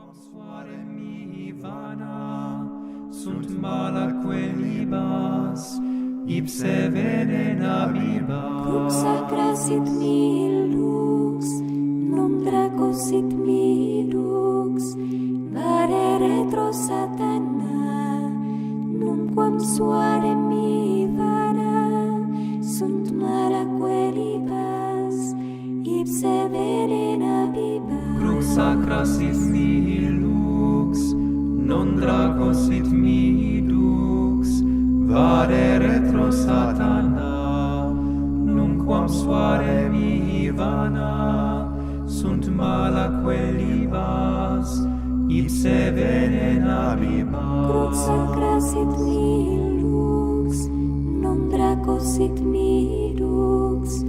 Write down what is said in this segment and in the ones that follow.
Suare mihi vana, sunt malaque libas, ipse venena bibas. Crux sacra sit mihi lux, non draco sit mihi lux, vare retro satana, numquam suare mihi vana, sunt malaque libas, ipse venena bibas. Crux sacra sit mihi lux, non draco sit mihi lux, vade retro satana, numquam suare mihi vana, sunt malaque libas, ipse venena bibas. Crux sacra sit mihi lux, non draco sit mihi lux,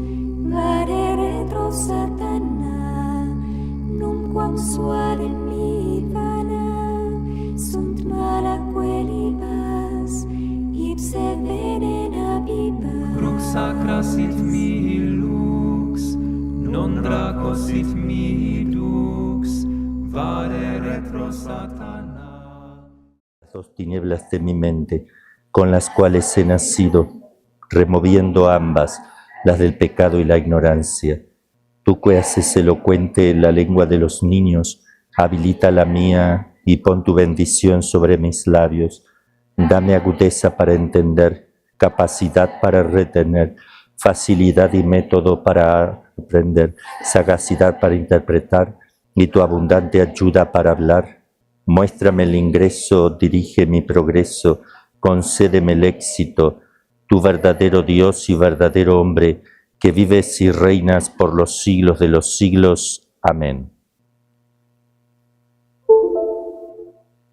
vade retro satana, numquam suade mihi vana, sunt malaque libas, ipse venena bibas. Crux sacra sit mihi lux, non draco sit mihi lux, vade retro satana. Las tinieblas de mi mente, con las cuales he nacido, removiendo ambas, las del pecado y la ignorancia. Tú que haces elocuente la lengua de los niños, habilita la mía y pon tu bendición sobre mis labios. Dame agudeza para entender, capacidad para retener, facilidad y método para aprender, sagacidad para interpretar y tu abundante ayuda para hablar. Muéstrame el ingreso, dirige mi progreso, concédeme el éxito, tu verdadero Dios y verdadero hombre, que vives y reinas por los siglos de los siglos. Amén.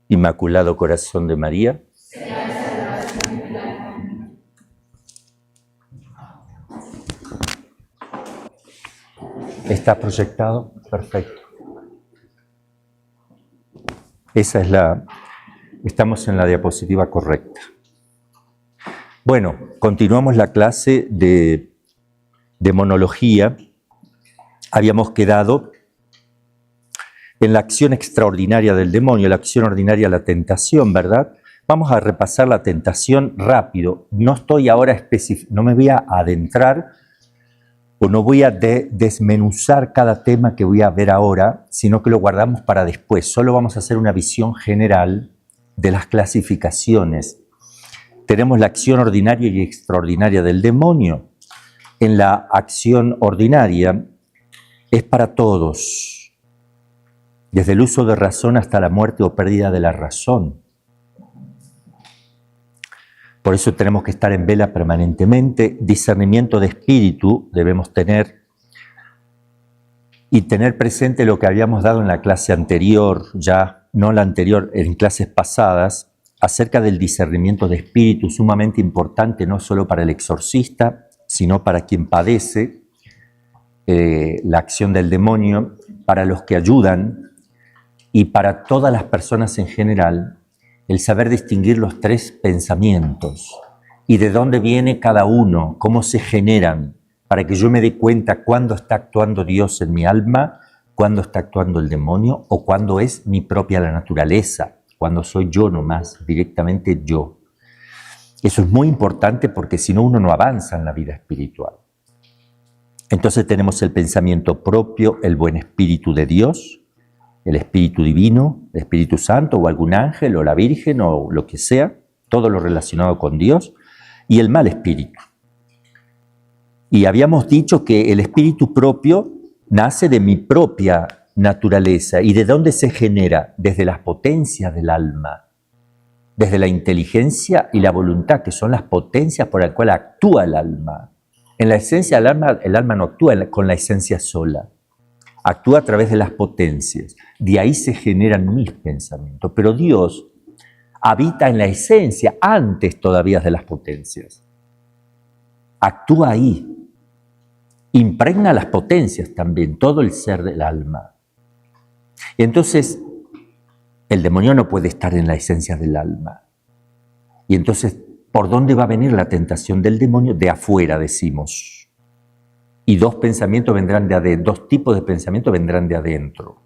Inmaculado Corazón de María. ¿Está proyectado? Perfecto. Esa es estamos en la diapositiva correcta. Bueno, continuamos la clase de monología. Habíamos quedado en la acción extraordinaria del demonio, la acción ordinaria, la tentación, ¿verdad? Vamos a repasar la tentación rápido. No estoy ahora no me voy a adentrar o no voy a desmenuzar cada tema que voy a ver ahora, sino que lo guardamos para después. Solo vamos a hacer una visión general de las clasificaciones. Tenemos la acción ordinaria y extraordinaria del demonio. En la acción ordinaria es para todos, desde el uso de razón hasta la muerte o pérdida de la razón. Por eso tenemos que estar en vela permanentemente. Discernimiento de espíritu debemos tener y tener presente lo que habíamos dado en la clase anterior, ya no la anterior, en clases pasadas, acerca del discernimiento de espíritu, sumamente importante no solo para el exorcista, sino para quien padece la acción del demonio, para los que ayudan y para todas las personas en general, el saber distinguir los tres pensamientos y de dónde viene cada uno, cómo se generan, para que yo me dé cuenta cuándo está actuando Dios en mi alma, cuándo está actuando el demonio o cuándo es mi propia la naturaleza, cuando soy yo nomás, directamente yo. Eso es muy importante porque si no uno no avanza en la vida espiritual. Entonces tenemos el pensamiento propio, el buen espíritu de Dios, el Espíritu Divino, el Espíritu Santo o algún ángel o la Virgen o lo que sea, todo lo relacionado con Dios, y el mal espíritu. Y habíamos dicho que el espíritu propio nace de mi propia naturaleza. ¿Y de dónde se genera? Desde las potencias del alma, desde la inteligencia y la voluntad, que son las potencias por las cuales actúa el alma. En la esencia del alma, el alma no actúa con la esencia sola. Actúa a través de las potencias. De ahí se generan mis pensamientos. Pero Dios habita en la esencia, antes todavía de las potencias. Actúa ahí. Impregna las potencias también, todo el ser del alma. Y entonces, el demonio no puede estar en la esencia del alma. Y entonces, ¿por dónde va a venir la tentación del demonio? De afuera, decimos. Y dos tipos de pensamientos vendrán de adentro.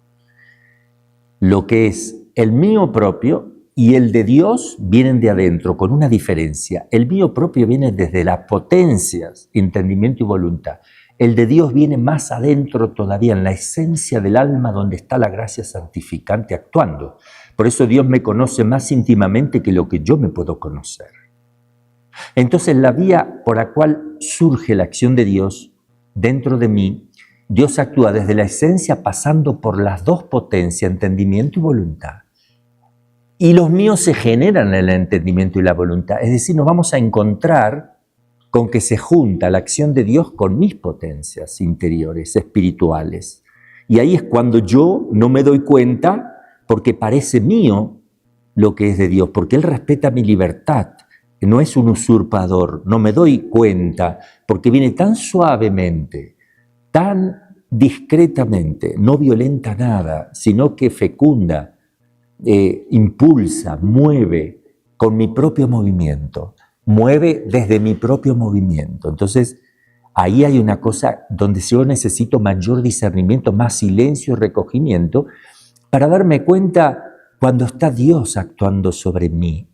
lo que es el mío propio y el de Dios vienen de adentro, con una diferencia. El mío propio viene desde las potencias, entendimiento y voluntad. El de Dios viene más adentro todavía, en la esencia del alma, donde está la gracia santificante actuando. Por eso Dios me conoce más íntimamente que lo que yo me puedo conocer. Entonces, la vía por la cual surge la acción de Dios dentro de mí, Dios actúa desde la esencia pasando por las dos potencias, entendimiento y voluntad. Y los míos se generan en el entendimiento y la voluntad. Es decir, nos vamos a encontrar con que se junta la acción de Dios con mis potencias interiores, espirituales. Y ahí es cuando yo no me doy cuenta, porque parece mío lo que es de Dios, porque Él respeta mi libertad, no es un usurpador, no me doy cuenta, porque viene tan suavemente, tan discretamente, no violenta nada, sino que fecunda, impulsa, mueve con mi propio movimiento, mueve desde mi propio movimiento. Entonces, ahí hay una cosa donde yo necesito mayor discernimiento, más silencio y recogimiento, para darme cuenta cuando está Dios actuando sobre mí,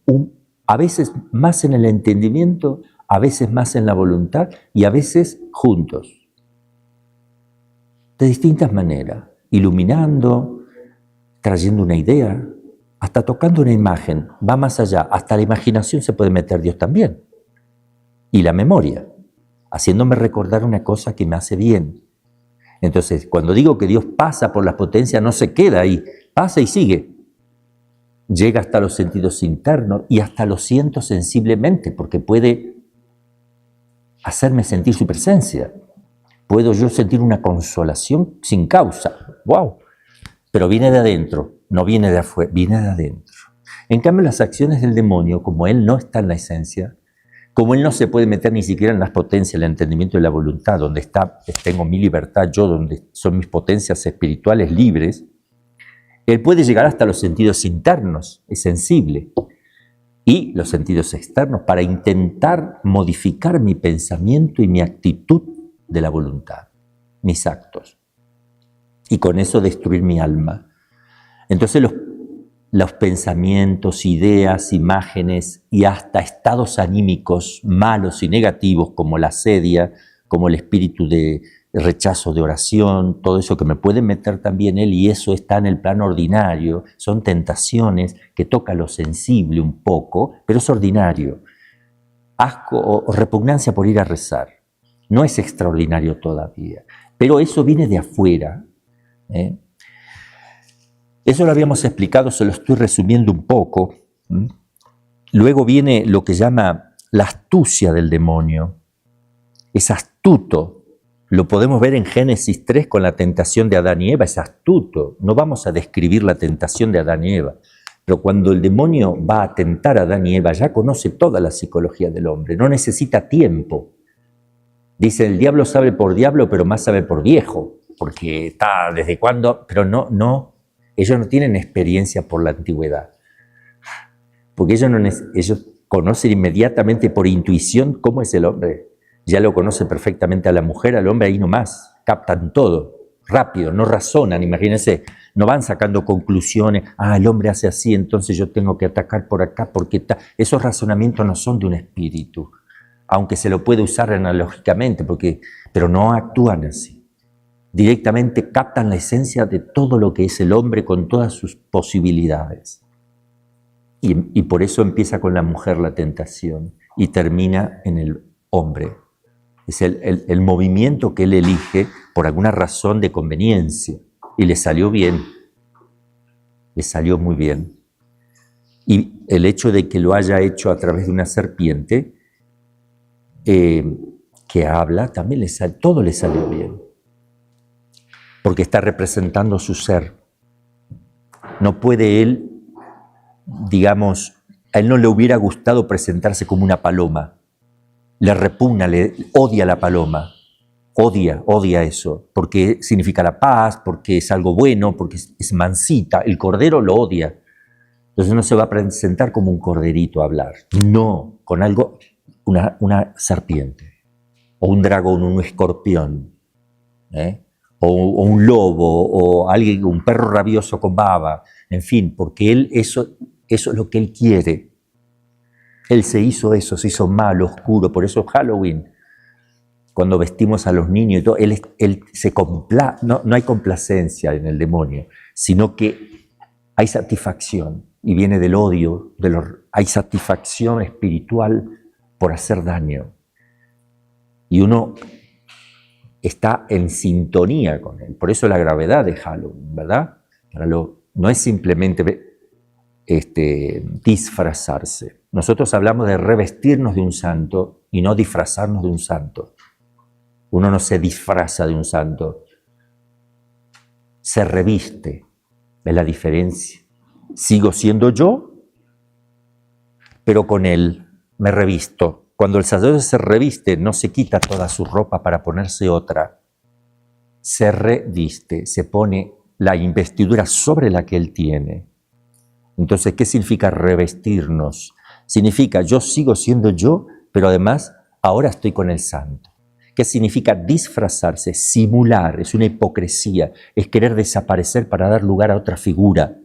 a veces más en el entendimiento, a veces más en la voluntad y a veces juntos, de distintas maneras, iluminando, trayendo una idea, hasta tocando una imagen, va más allá, hasta la imaginación se puede meter Dios también, y la memoria, haciéndome recordar una cosa que me hace bien. Entonces, cuando digo que Dios pasa por las potencias, no se queda ahí, pasa y sigue. Llega hasta los sentidos internos y hasta lo siento sensiblemente, porque puede hacerme sentir su presencia. Puedo yo sentir una consolación sin causa. ¡Wow! Pero viene de adentro, no viene de afuera, viene de adentro. En cambio, las acciones del demonio, como él no está en la esencia, como él no se puede meter ni siquiera en las potencias, el entendimiento y la voluntad, donde tengo mi libertad yo, donde son mis potencias espirituales libres, él puede llegar hasta los sentidos internos, es sensible, y los sentidos externos para intentar modificar mi pensamiento y mi actitud de la voluntad, mis actos, y con eso destruir mi alma. Entonces los pensamientos, ideas, imágenes y hasta estados anímicos malos y negativos como la asedia, como el espíritu de rechazo de oración, todo eso que me puede meter también él, y eso está en el plano ordinario, son tentaciones que toca lo sensible un poco, pero es ordinario. Asco o repugnancia por ir a rezar, no es extraordinario todavía, pero eso viene de afuera. Eso lo habíamos explicado, se lo estoy resumiendo un poco. Luego viene lo que llama la astucia del demonio. Es astuto. Lo podemos ver en Génesis 3 con la tentación de Adán y Eva, es astuto. No vamos a describir la tentación de Adán y Eva, pero cuando el demonio va a tentar a Adán y Eva, ya conoce toda la psicología del hombre, no necesita tiempo. Dice, el diablo sabe por diablo, pero más sabe por viejo, porque está desde cuándo, pero no, ellos no tienen experiencia por la antigüedad, porque ellos conocen inmediatamente por intuición cómo es el hombre. Ya lo conoce perfectamente a la mujer, al hombre ahí nomás, captan todo, rápido, no razonan, imagínense, no van sacando conclusiones, el hombre hace así, entonces yo tengo que atacar por acá, porque esos razonamientos no son de un espíritu, aunque se lo puede usar analógicamente, pero no actúan así. Directamente captan la esencia de todo lo que es el hombre con todas sus posibilidades. Y por eso empieza con la mujer la tentación y termina en el hombre. Es el movimiento que él elige por alguna razón de conveniencia. Y le salió bien. Le salió muy bien. Y el hecho de que lo haya hecho a través de una serpiente, que habla, también todo le salió bien. Porque está representando su ser. No puede él, digamos, a él no le hubiera gustado presentarse como una paloma. Le repugna, odia la paloma, odia eso, porque significa la paz, porque es algo bueno, porque es mansita. El cordero lo odia. Entonces no se va a presentar como un corderito a hablar. No, con algo, una serpiente, o un dragón, un escorpión, o un lobo, o alguien, un perro rabioso con baba, en fin, porque él eso es lo que él quiere. Él se hizo eso, se hizo malo, oscuro, por eso es Halloween. Cuando vestimos a los niños y todo, él se no hay complacencia en el demonio, sino que hay satisfacción, y viene del odio, hay satisfacción espiritual por hacer daño. Y uno está en sintonía con él. Por eso la gravedad de Halloween, ¿verdad? No es simplemente disfrazarse. Nosotros hablamos de revestirnos de un santo y no disfrazarnos de un santo. Uno no se disfraza de un santo, se reviste. ¿Ves la diferencia? Sigo siendo yo, pero con él me revisto. Cuando el sacerdote se reviste, no se quita toda su ropa para ponerse otra. Se reviste, se pone la investidura sobre la que él tiene. Entonces, ¿qué significa revestirnos? Significa yo sigo siendo yo, pero además ahora estoy con el santo. ¿Qué significa disfrazarse? Simular, es una hipocresía, es querer desaparecer para dar lugar a otra figura.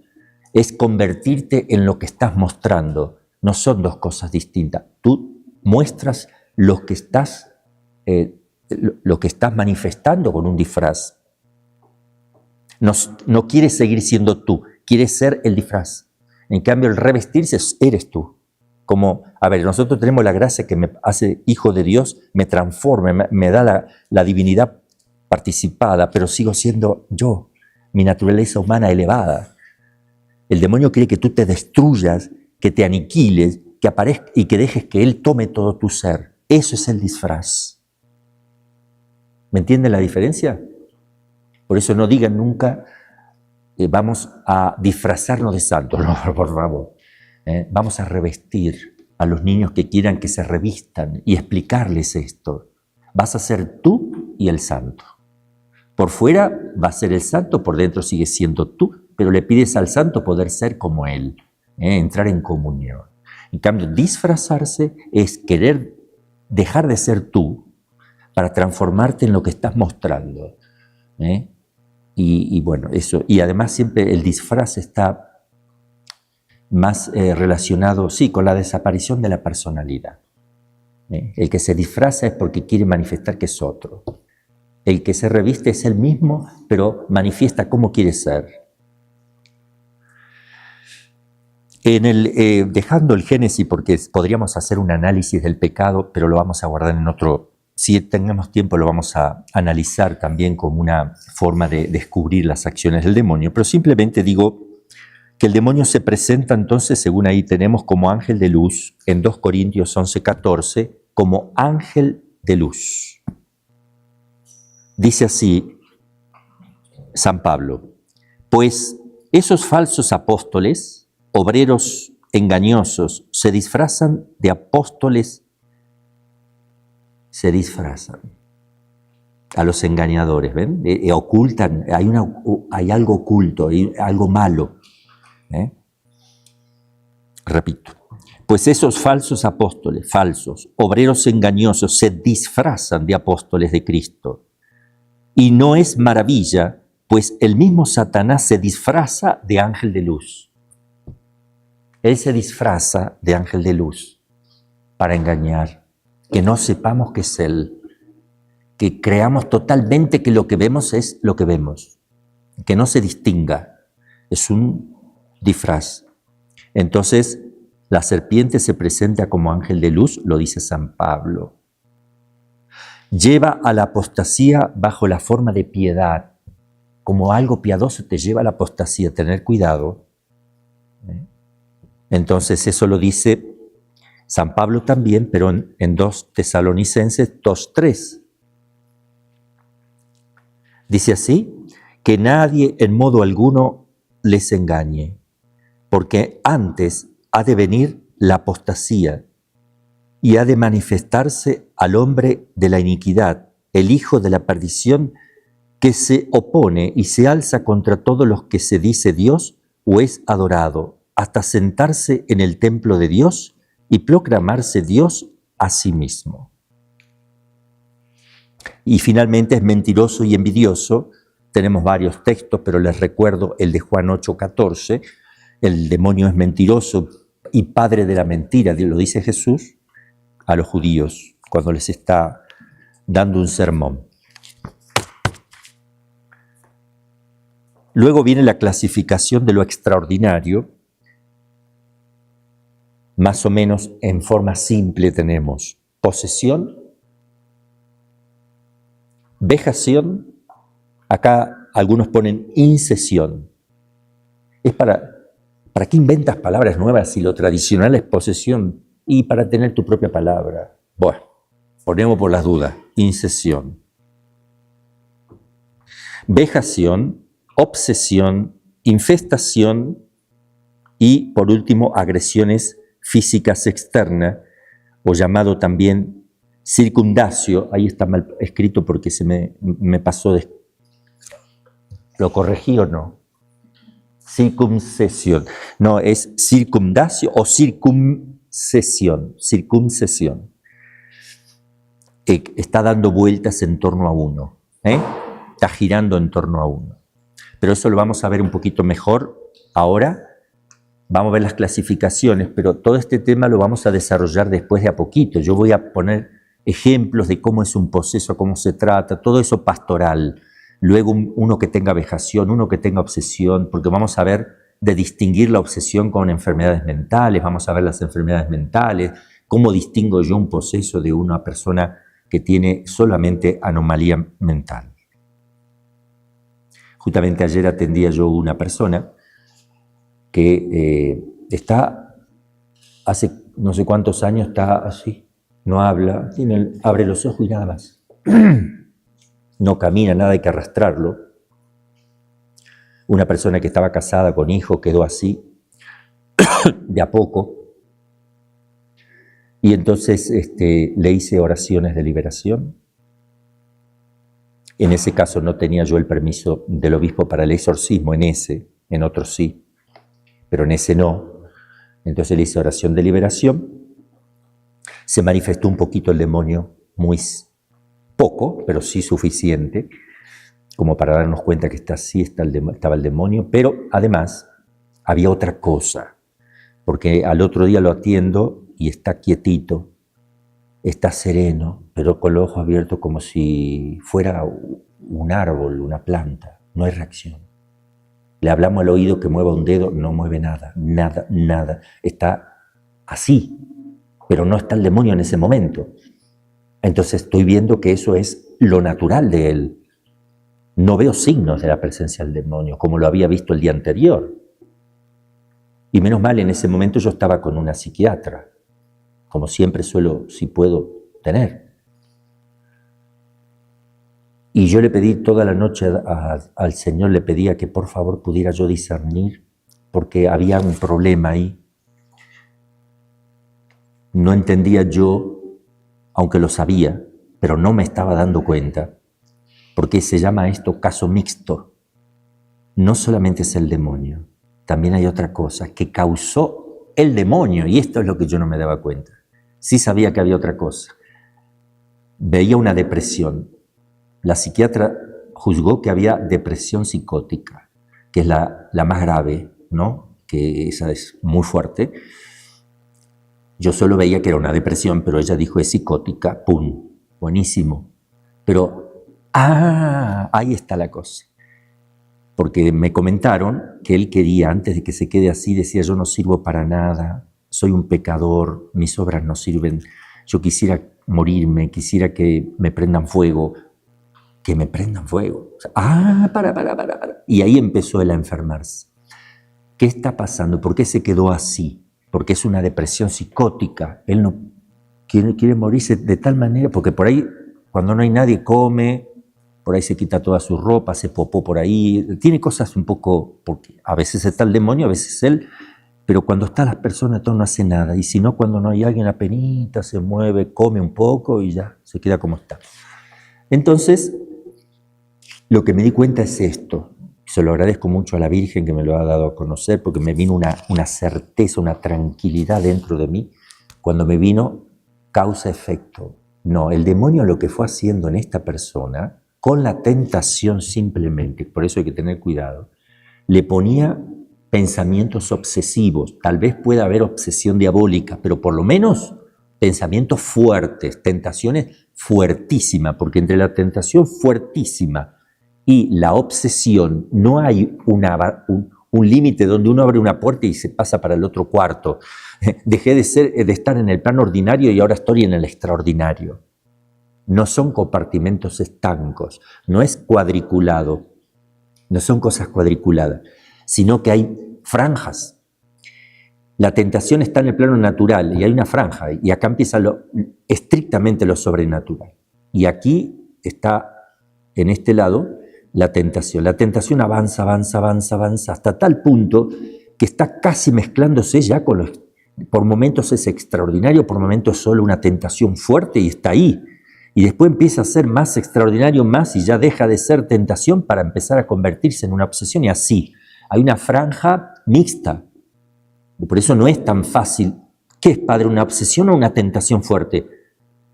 Es convertirte en lo que estás mostrando. No son dos cosas distintas. Tú muestras lo que estás manifestando con un disfraz. No quieres seguir siendo tú, quieres ser el disfraz. En cambio, el revestirse eres tú. Como, nosotros tenemos la gracia que me hace hijo de Dios, me transforma, me da la divinidad participada, pero sigo siendo yo, mi naturaleza humana elevada. El demonio quiere que tú te destruyas, que te aniquiles, que aparezca y que dejes que él tome todo tu ser. Eso es el disfraz. ¿Me entienden la diferencia? Por eso no digan nunca, vamos a disfrazarnos de santos. No, por favor. Vamos a revestir a los niños que quieran que se revistan y explicarles esto. Vas a ser tú y el santo. Por fuera va a ser el santo, por dentro sigue siendo tú, pero le pides al santo poder ser como él, entrar en comunión. En cambio, disfrazarse es querer dejar de ser tú para transformarte en lo que estás mostrando. Y bueno, eso. Y además siempre el disfraz está más relacionado, sí, con la desaparición de la personalidad. El que se disfraza es porque quiere manifestar que es otro. El que se reviste es el mismo, pero manifiesta cómo quiere ser. Dejando el Génesis, porque podríamos hacer un análisis del pecado, pero lo vamos a guardar en otro. Si tengamos tiempo, lo vamos a analizar también como una forma de descubrir las acciones del demonio. Pero simplemente digo que el demonio se presenta entonces, según ahí tenemos, como ángel de luz, en 2 Corintios 11:14, como ángel de luz. Dice así San Pablo: pues esos falsos apóstoles, obreros engañosos, se disfrazan de apóstoles, se disfrazan a los engañadores, ¿ven? Ocultan, hay algo oculto, hay algo malo. Repito, pues esos falsos apóstoles, falsos, obreros engañosos, se disfrazan de apóstoles de Cristo. Y no es maravilla, pues el mismo Satanás se disfraza de ángel de luz. Él se disfraza de ángel de luz para engañar, que no sepamos que es Él, que creamos totalmente que lo que vemos es lo que vemos, que no se distinga, es un disfraz. Entonces, la serpiente se presenta como ángel de luz, lo dice San Pablo. Lleva a la apostasía bajo la forma de piedad, como algo piadoso te lleva a la apostasía, tener cuidado. Entonces eso lo dice San Pablo también, pero en 2 Tesalonicenses 2:3. Dice así, que nadie en modo alguno les engañe, porque antes ha de venir la apostasía y ha de manifestarse al hombre de la iniquidad, el hijo de la perdición, que se opone y se alza contra todos los que se dice Dios o es adorado, hasta sentarse en el templo de Dios y proclamarse Dios a sí mismo. Y finalmente es mentiroso y envidioso, tenemos varios textos, pero les recuerdo el de Juan 8:14, el demonio es mentiroso y padre de la mentira, lo dice Jesús a los judíos cuando les está dando un sermón. Luego viene la clasificación de lo extraordinario. Más o menos en forma simple tenemos posesión, vejación, acá algunos ponen incesión. Es ¿para qué inventas palabras nuevas si lo tradicional es posesión? Y para tener tu propia palabra. Bueno, ponemos por las dudas, incesión. Vejación, obsesión, infestación y, por último, agresiones físicas externas, o llamado también circundacio. Ahí está mal escrito porque se me pasó de... ¿Lo corregí o no? Circuncesión. No, es circundacio o circuncesión. Circuncesión. Está dando vueltas en torno a uno. Está girando en torno a uno. Pero eso lo vamos a ver un poquito mejor ahora. Vamos a ver las clasificaciones, pero todo este tema lo vamos a desarrollar después de a poquito. Yo voy a poner ejemplos de cómo es un poseso, cómo se trata, todo eso pastoral. Luego uno que tenga vejación, uno que tenga obsesión, porque vamos a ver de distinguir la obsesión con enfermedades mentales, vamos a ver las enfermedades mentales, cómo distingo yo un poseso de una persona que tiene solamente anomalía mental. Justamente ayer atendía yo a una persona que está, hace no sé cuántos años, está así, no habla, abre los ojos y nada más. No camina, nada, hay que arrastrarlo. Una persona que estaba casada con hijos quedó así, de a poco. Y entonces le hice oraciones de liberación. En ese caso no tenía yo el permiso del obispo para el exorcismo, en otros sí, pero en ese no. Entonces le hice oración de liberación. Se manifestó un poquito el demonio, muy poco, pero sí suficiente, como para darnos cuenta que estaba el demonio, pero además había otra cosa, porque al otro día lo atiendo y está quietito, está sereno, pero con los ojos abiertos como si fuera un árbol, una planta, no hay reacción. Le hablamos al oído que mueva un dedo, no mueve nada, nada, nada, está así, pero no está el demonio en ese momento. Entonces estoy viendo que eso es lo natural de él. No veo signos de la presencia del demonio, como lo había visto el día anterior. Y menos mal, en ese momento yo estaba con una psiquiatra, como siempre suelo, si puedo, tener. Y yo le pedí toda la noche al Señor, le pedía que por favor pudiera yo discernir, porque había un problema ahí. No entendía yo, aunque lo sabía, pero no me estaba dando cuenta, porque se llama esto caso mixto. No solamente es el demonio, también hay otra cosa que causó el demonio, y esto es lo que yo no me daba cuenta. Sí sabía que había otra cosa. Veía una depresión. La psiquiatra juzgó que había depresión psicótica, que es la más grave, ¿no? Que esa es muy fuerte. Yo solo veía que era una depresión, pero ella dijo es psicótica, ¡pum! Buenísimo. Pero, ahí está la cosa. Porque me comentaron que él quería, antes de que se quede así, decía, yo no sirvo para nada, soy un pecador, mis obras no sirven, yo quisiera morirme, quisiera que me prendan fuego, que me prendan fuego. O sea, para. Y ahí empezó él a enfermarse. ¿Qué está pasando? ¿Por qué se quedó así? Porque es una depresión psicótica. Él no quiere morirse de tal manera, porque por ahí, cuando no hay nadie, come, por ahí se quita toda su ropa, se popó por ahí, tiene cosas un poco, porque a veces está el demonio, a veces él, pero cuando están las personas todo no hace nada, y si no, cuando no hay alguien apenita, se mueve, come un poco y ya, se queda como está. Entonces, lo que me di cuenta es esto. Se lo agradezco mucho a la Virgen que me lo ha dado a conocer, porque me vino una certeza, una tranquilidad dentro de mí. Cuando me vino causa-efecto. No, el demonio lo que fue haciendo en esta persona con la tentación simplemente, por eso hay que tener cuidado, le ponía pensamientos obsesivos. Tal vez pueda haber obsesión diabólica, pero por lo menos pensamientos fuertes, tentaciones fuertísimas, porque entre la tentación fuertísima y la obsesión no hay un límite donde uno abre una puerta y se pasa para el otro cuarto. Dejé de estar en el plano ordinario y ahora estoy en el extraordinario. No son compartimentos estancos, no es cuadriculado, no son cosas cuadriculadas, sino que hay franjas. La tentación está en el plano natural y hay una franja, y acá empieza estrictamente lo sobrenatural. Y aquí está, en este lado, la tentación. La tentación avanza, avanza, avanza, avanza, hasta tal punto que está casi mezclándose ya con los... Por momentos es extraordinario, por momentos es solo una tentación fuerte y está ahí. Y después empieza a ser más extraordinario, más, y ya deja de ser tentación para empezar a convertirse en una obsesión, y así. Hay una franja mixta. Por eso no es tan fácil. ¿Qué es, padre, una obsesión o una tentación fuerte?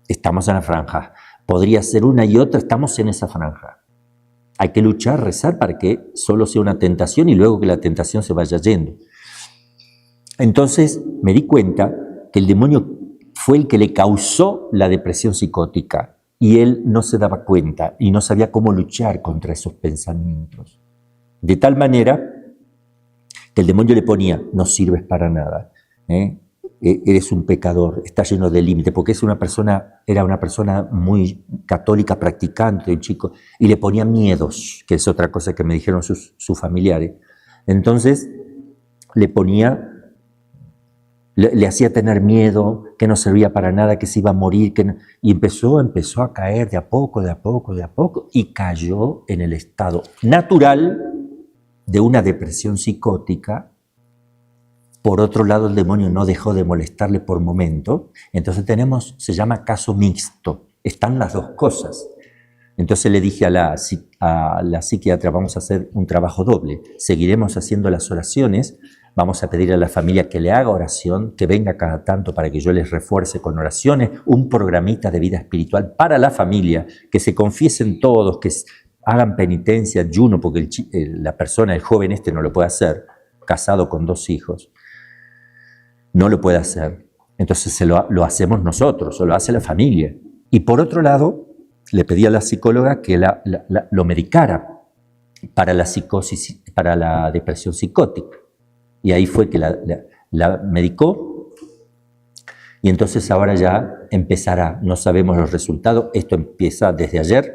Estamos en la franja. Podría ser una y otra, estamos en esa franja. Hay que luchar, rezar para que solo sea una tentación y luego que la tentación se vaya yendo. Entonces me di cuenta que el demonio fue el que le causó la depresión psicótica y él no se daba cuenta y no sabía cómo luchar contra esos pensamientos. De tal manera que el demonio le ponía, no sirves para nada, eres un pecador, estás lleno de límites, porque era una persona muy católica, practicante, un chico, y le ponía miedos, que es otra cosa que me dijeron sus familiares. Entonces le hacía tener miedo, que no servía para nada, que se iba a morir, y empezó a caer de a poco, y cayó en el estado natural de una depresión psicótica. Por otro lado, el demonio no dejó de molestarle por momento. Entonces se llama caso mixto. Están las dos cosas. Entonces le dije a la psiquiatra, vamos a hacer un trabajo doble. Seguiremos haciendo las oraciones. Vamos a pedir a la familia que le haga oración, que venga cada tanto para que yo les refuerce con oraciones, un programita de vida espiritual para la familia, que se confiesen todos, que hagan penitencia, ayuno, porque la persona, el joven no lo puede hacer, casado con 2 hijos, no lo puede hacer. Entonces lo hacemos nosotros, o lo hace la familia. Y por otro lado, le pedí a la psicóloga que lo medicara para la psicosis, para la depresión psicótica. Y ahí fue que la medicó, y entonces ahora ya empezará, no sabemos los resultados, esto empieza desde ayer,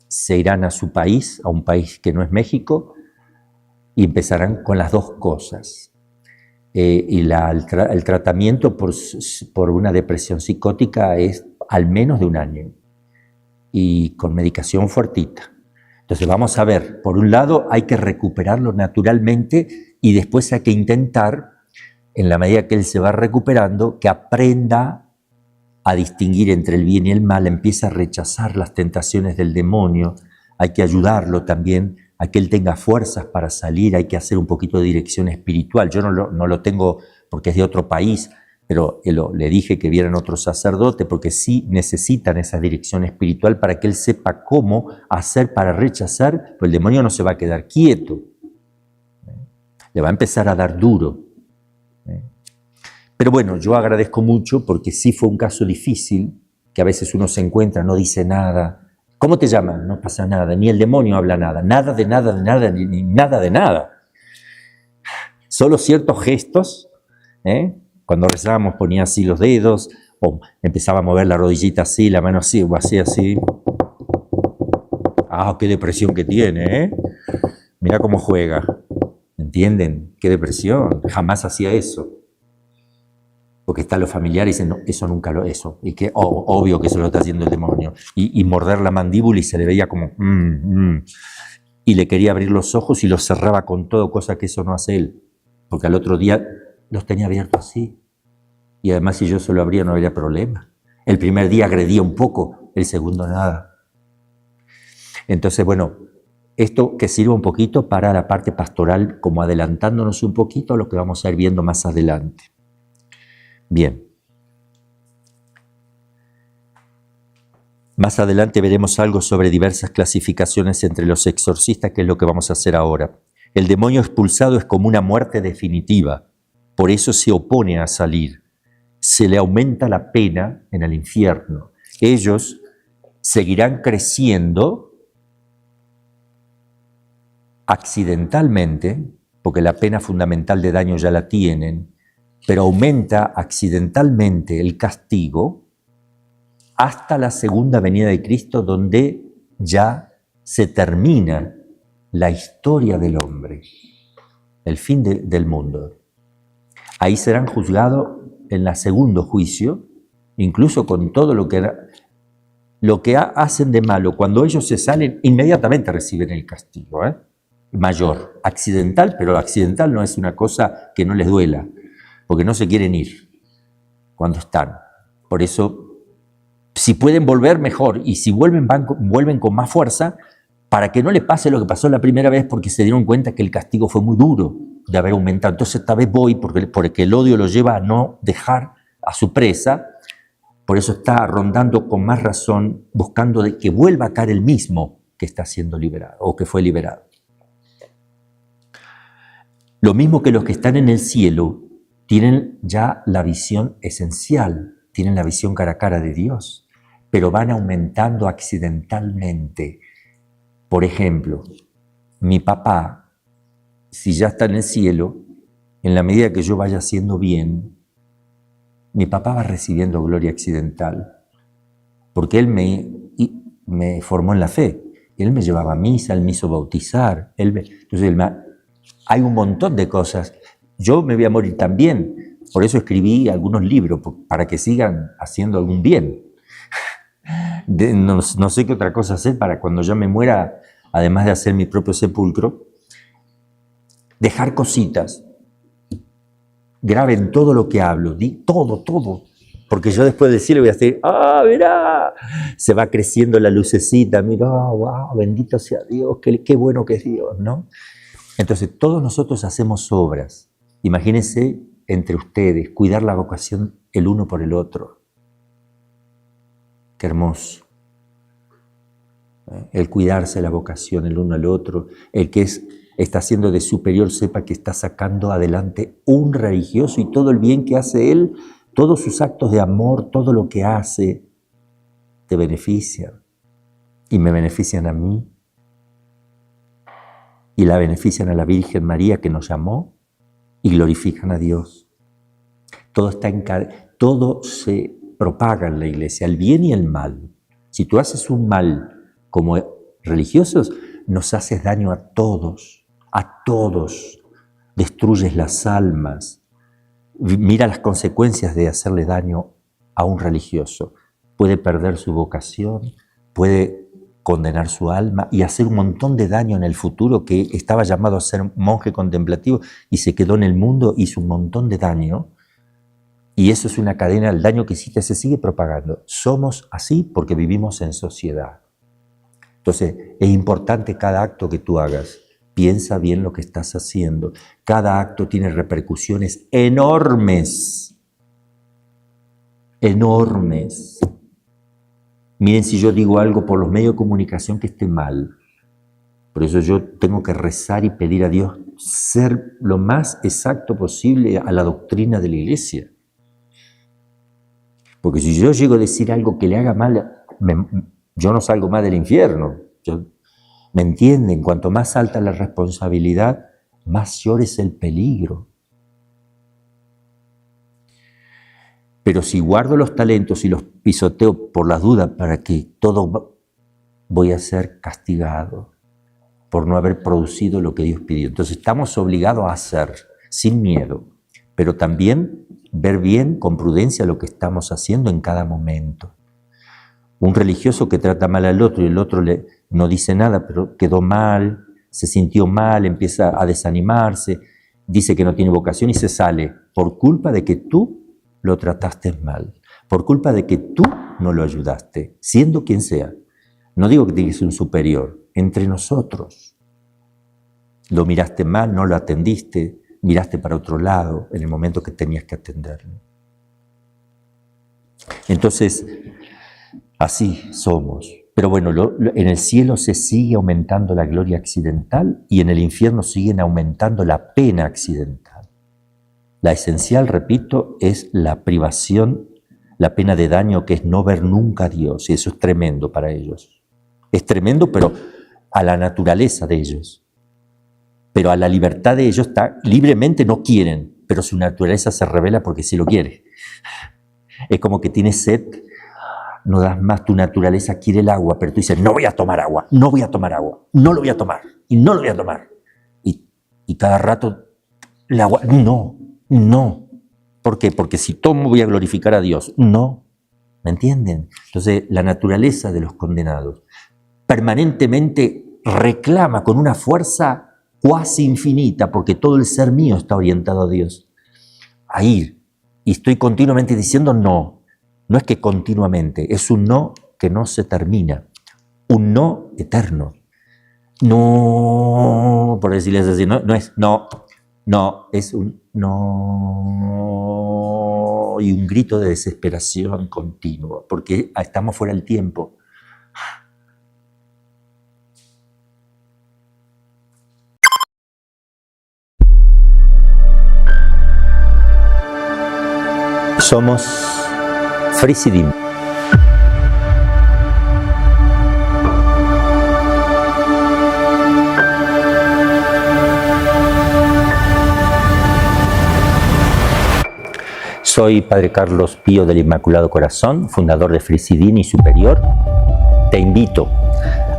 se irán a su país, a un país que no es México, y empezarán con las dos cosas. El tratamiento por una depresión psicótica es al menos de 1 año, y con medicación fuertita. Entonces vamos a ver, por un lado hay que recuperarlo naturalmente y después hay que intentar, en la medida que él se va recuperando, que aprenda a distinguir entre el bien y el mal, empieza a rechazar las tentaciones del demonio, hay que ayudarlo también a que él tenga fuerzas para salir, hay que hacer un poquito de dirección espiritual. Yo no lo tengo porque es de otro país, pero le dije que vieran otro sacerdote porque sí necesitan esa dirección espiritual para que él sepa cómo hacer para rechazar, pues el demonio no se va a quedar quieto, le va a empezar a dar duro. Pero bueno, yo agradezco mucho porque sí fue un caso difícil, que a veces uno se encuentra, no dice nada. ¿Cómo te llaman? No pasa nada, ni el demonio habla nada, nada de nada, ni nada de nada. Solo ciertos gestos, cuando rezábamos ponía así los dedos, o empezaba a mover la rodillita así, la mano así, o así. ¡Ah, qué depresión que tiene! Mira cómo juega. ¿Entienden? ¡Qué depresión! Jamás hacía eso. Porque están los familiares y dicen, no, eso nunca eso. Y que obvio que eso lo está haciendo el demonio. Y morder la mandíbula y se le veía como... Y le quería abrir los ojos y los cerraba con todo, cosa que eso no hace él. Porque al otro día los tenía abiertos así. Y además si yo se lo abría no habría problema. El primer día agredía un poco, el segundo nada. Entonces, bueno, esto que sirva un poquito para la parte pastoral, como adelantándonos un poquito a lo que vamos a ir viendo más adelante. Bien. Más adelante veremos algo sobre diversas clasificaciones entre los exorcistas, que es lo que vamos a hacer ahora. El demonio expulsado es como una muerte definitiva, por eso se opone a salir. Se le aumenta la pena en el infierno. Ellos seguirán creciendo accidentalmente, porque la pena fundamental de daño ya la tienen, pero aumenta accidentalmente el castigo hasta la segunda venida de Cristo, donde ya se termina la historia del hombre, el fin del mundo. Ahí serán juzgados en el segundo juicio, incluso con todo lo que hacen de malo. Cuando ellos se salen, inmediatamente reciben el castigo, mayor, accidental, pero accidental no es una cosa que no les duela, porque no se quieren ir cuando están. Por eso, si pueden volver, mejor, y si vuelven con más fuerza, para que no les pase lo que pasó la primera vez, porque se dieron cuenta que el castigo fue muy duro de haber aumentado. Entonces esta vez voy, porque el odio lo lleva a no dejar a su presa, por eso está rondando con más razón, buscando de que vuelva a caer el mismo que está siendo liberado, o que fue liberado. Lo mismo que los que están en el cielo tienen ya la visión esencial, tienen la visión cara a cara de Dios, pero van aumentando accidentalmente. Por ejemplo, mi papá, si ya está en el cielo, en la medida que yo vaya haciendo bien, mi papá va recibiendo gloria accidental, porque él me formó en la fe, él me llevaba a misa, él me hizo bautizar, entonces hay un montón de cosas. Yo me voy a morir también, por eso escribí algunos libros, para que sigan haciendo algún bien. No sé qué otra cosa hacer para cuando yo me muera, además de hacer mi propio sepulcro, dejar cositas. Graben todo lo que hablo, todo, porque yo después del cielo voy a decir, mirá, se va creciendo la lucecita, mirá, wow, bendito sea Dios, qué bueno que es Dios, ¿no? Entonces todos nosotros hacemos obras. Imagínense entre ustedes, cuidar la vocación el uno por el otro. Qué hermoso. El cuidarse la vocación el uno al otro, el que está haciendo de superior sepa que está sacando adelante un religioso y todo el bien que hace él, todos sus actos de amor, todo lo que hace, te benefician y me benefician a mí y la benefician a la Virgen María que nos llamó y glorifican a Dios. Todo se propaga en la iglesia, el bien y el mal. Si tú haces un mal como religiosos, nos haces daño a todos, destruyes las almas. Mira las consecuencias de hacerle daño a un religioso. Puede perder su vocación, puede condenar su alma y hacer un montón de daño en el futuro, que estaba llamado a ser monje contemplativo y se quedó en el mundo, hizo un montón de daño. Y eso es una cadena, el daño que hiciste se sigue propagando. Somos así porque vivimos en sociedad. Entonces, es importante cada acto que tú hagas. Piensa bien lo que estás haciendo. Cada acto tiene repercusiones enormes. Enormes. Miren, si yo digo algo por los medios de comunicación que esté mal, por eso yo tengo que rezar y pedir a Dios ser lo más exacto posible a la doctrina de la Iglesia. Porque si yo llego a decir algo que le haga mal, yo no salgo más del infierno. ¿Me entienden? Cuanto más alta la responsabilidad, mayor es el peligro. Pero si guardo los talentos y los pisoteo por las dudas, para que todo voy a ser castigado por no haber producido lo que Dios pidió. Entonces estamos obligados a hacer sin miedo, pero también ver bien, con prudencia, lo que estamos haciendo en cada momento. Un religioso que trata mal al otro y el otro no dice nada, pero quedó mal, se sintió mal, empieza a desanimarse, dice que no tiene vocación y se sale por culpa de que tú lo trataste mal, por culpa de que tú no lo ayudaste, siendo quien sea. No digo que tienes un superior, entre nosotros. Lo miraste mal, no lo atendiste, miraste para otro lado en el momento que tenías que atenderlo. Entonces, Así somos. Pero bueno, en el cielo se sigue aumentando la gloria accidental y en el infierno siguen aumentando la pena accidental. La esencial, repito, es la privación, la pena de daño, que es no ver nunca a Dios, y eso es tremendo para ellos. Es tremendo, pero a la naturaleza de ellos. Pero a la libertad de ellos libremente no quieren, pero su naturaleza se revela porque sí lo quiere. Es como que tienes sed, no das más, tu naturaleza quiere el agua, pero tú dices, no voy a tomar agua, no voy a tomar agua, no lo voy a tomar, y no lo voy a tomar. Y cada rato, el agua, no. ¿Por qué? Porque si tomo voy a glorificar a Dios. No, ¿me entienden? Entonces, la naturaleza de los condenados permanentemente reclama con una fuerza cuasi infinita, porque todo el ser mío está orientado a Dios, a ir. Y estoy continuamente diciendo no. No es que continuamente, es un no que no se termina, un no eterno. No, por decirles así, no es no, es un no y un grito de desesperación continuo, porque estamos fuera del tiempo. Somos Frisidim. Soy Padre Carlos Pío del Inmaculado Corazón, fundador de Frisidim y Superior. Te invito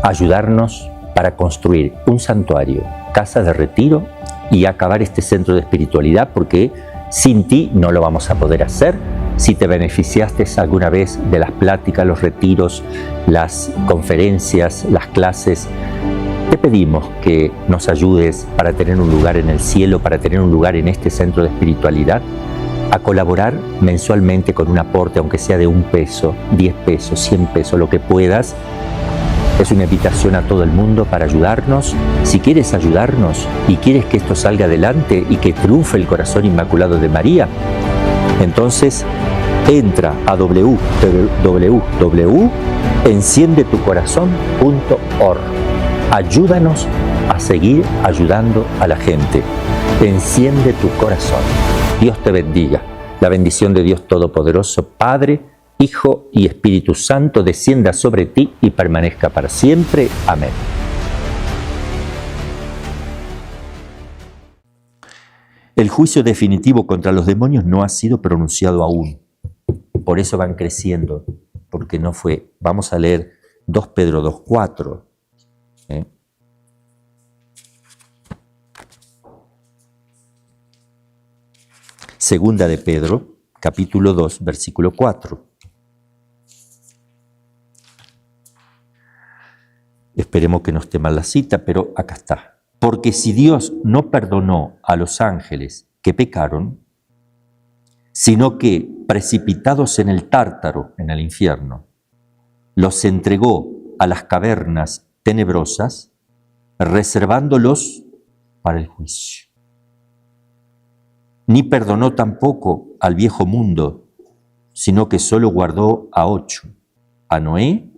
a ayudarnos para construir un santuario, casa de retiro y acabar este centro de espiritualidad, porque sin ti no lo vamos a poder hacer. Si te beneficiaste alguna vez de las pláticas, los retiros, las conferencias, las clases, te pedimos que nos ayudes para tener un lugar en el cielo, para tener un lugar en este centro de espiritualidad, a colaborar mensualmente con un aporte, aunque sea de 1 peso, 10 pesos, 100 pesos, lo que puedas. Es una invitación a todo el mundo para ayudarnos. Si quieres ayudarnos y quieres que esto salga adelante y que triunfe el corazón inmaculado de María, entonces entra a www.enciendetucorazon.org. Ayúdanos a seguir ayudando a la gente. Enciende tu corazón. Dios te bendiga. La bendición de Dios Todopoderoso, Padre, Hijo y Espíritu Santo, descienda sobre ti y permanezca para siempre. Amén. El juicio definitivo contra los demonios no ha sido pronunciado aún. Por eso van creciendo, porque no fue. Vamos a leer 2 Pedro 2:4. Segunda de Pedro, capítulo 2, versículo 4. Esperemos que no esté mal la cita, pero acá está. Porque si Dios no perdonó a los ángeles que pecaron, sino que, precipitados en el Tártaro, en el infierno, los entregó a las cavernas tenebrosas, reservándolos para el juicio. Ni perdonó tampoco al viejo mundo, sino que solo guardó a 8, a Noé,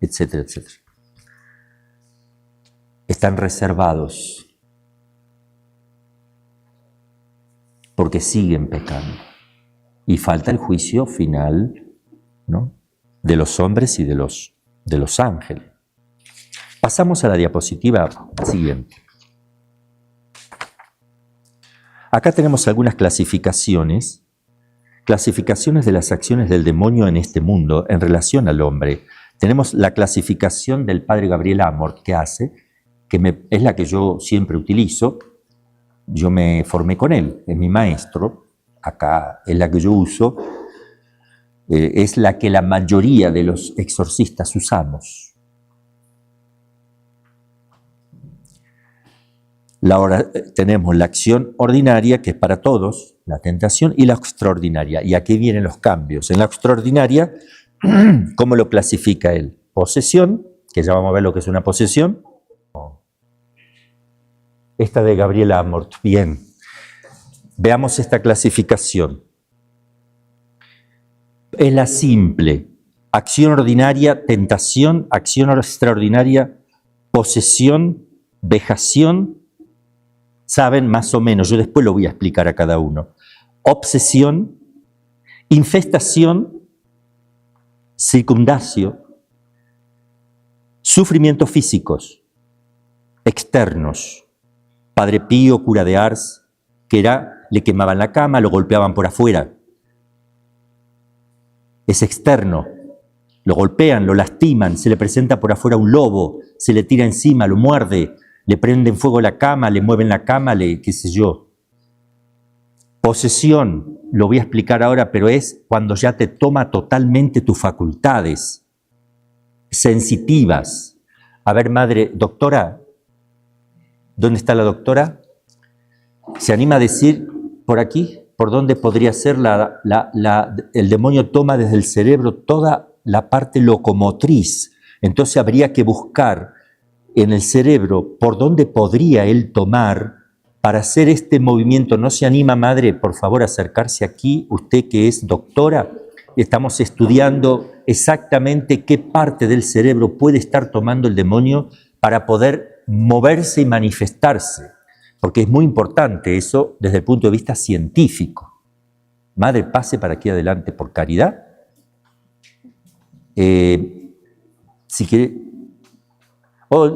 etcétera, etcétera. Están reservados porque siguen pecando. Y falta el juicio final, ¿no?, de los hombres y de los ángeles. Pasamos a la diapositiva siguiente. Acá tenemos algunas clasificaciones de las acciones del demonio en este mundo en relación al hombre. Tenemos la clasificación del padre Gabriel Amort que hace, es la que yo siempre utilizo. Yo me formé con él, es mi maestro. Acá es la que yo uso, es la que la mayoría de los exorcistas usamos. Tenemos la acción ordinaria, que es para todos, la tentación, y la extraordinaria. Y aquí vienen los cambios. En la extraordinaria, ¿cómo lo clasifica él? Posesión, que ya vamos a ver lo que es una posesión. Esta de Gabriel Amort. Bien. Veamos esta clasificación. Es la simple. acción ordinaria, tentación, acción extraordinaria, posesión, vejación. Saben más o menos, yo después lo voy a explicar a cada uno. Obsesión, infestación, circundacio, sufrimientos físicos, externos. Padre Pío, cura de Ars, que le quemaban la cama, lo golpeaban por afuera. Es externo. Lo golpean, lo lastiman, se le presenta por afuera un lobo, se le tira encima, lo muerde, le prenden fuego la cama, le mueven la cama, qué sé yo. Posesión, lo voy a explicar ahora, pero es cuando ya te toma totalmente tus facultades sensitivas. A ver, madre, doctora, ¿dónde está la doctora? ¿Se anima a decir por aquí? ¿Por dónde podría ser el demonio toma desde el cerebro toda la parte locomotriz? Entonces habría que buscar en el cerebro por dónde podría él tomar para hacer este movimiento. ¿No se anima, madre, por favor, a acercarse aquí? Usted que es doctora, estamos estudiando exactamente qué parte del cerebro puede estar tomando el demonio para poder moverse y manifestarse, porque es muy importante eso desde el punto de vista científico. Madre, pase para aquí adelante por caridad. Si quiere,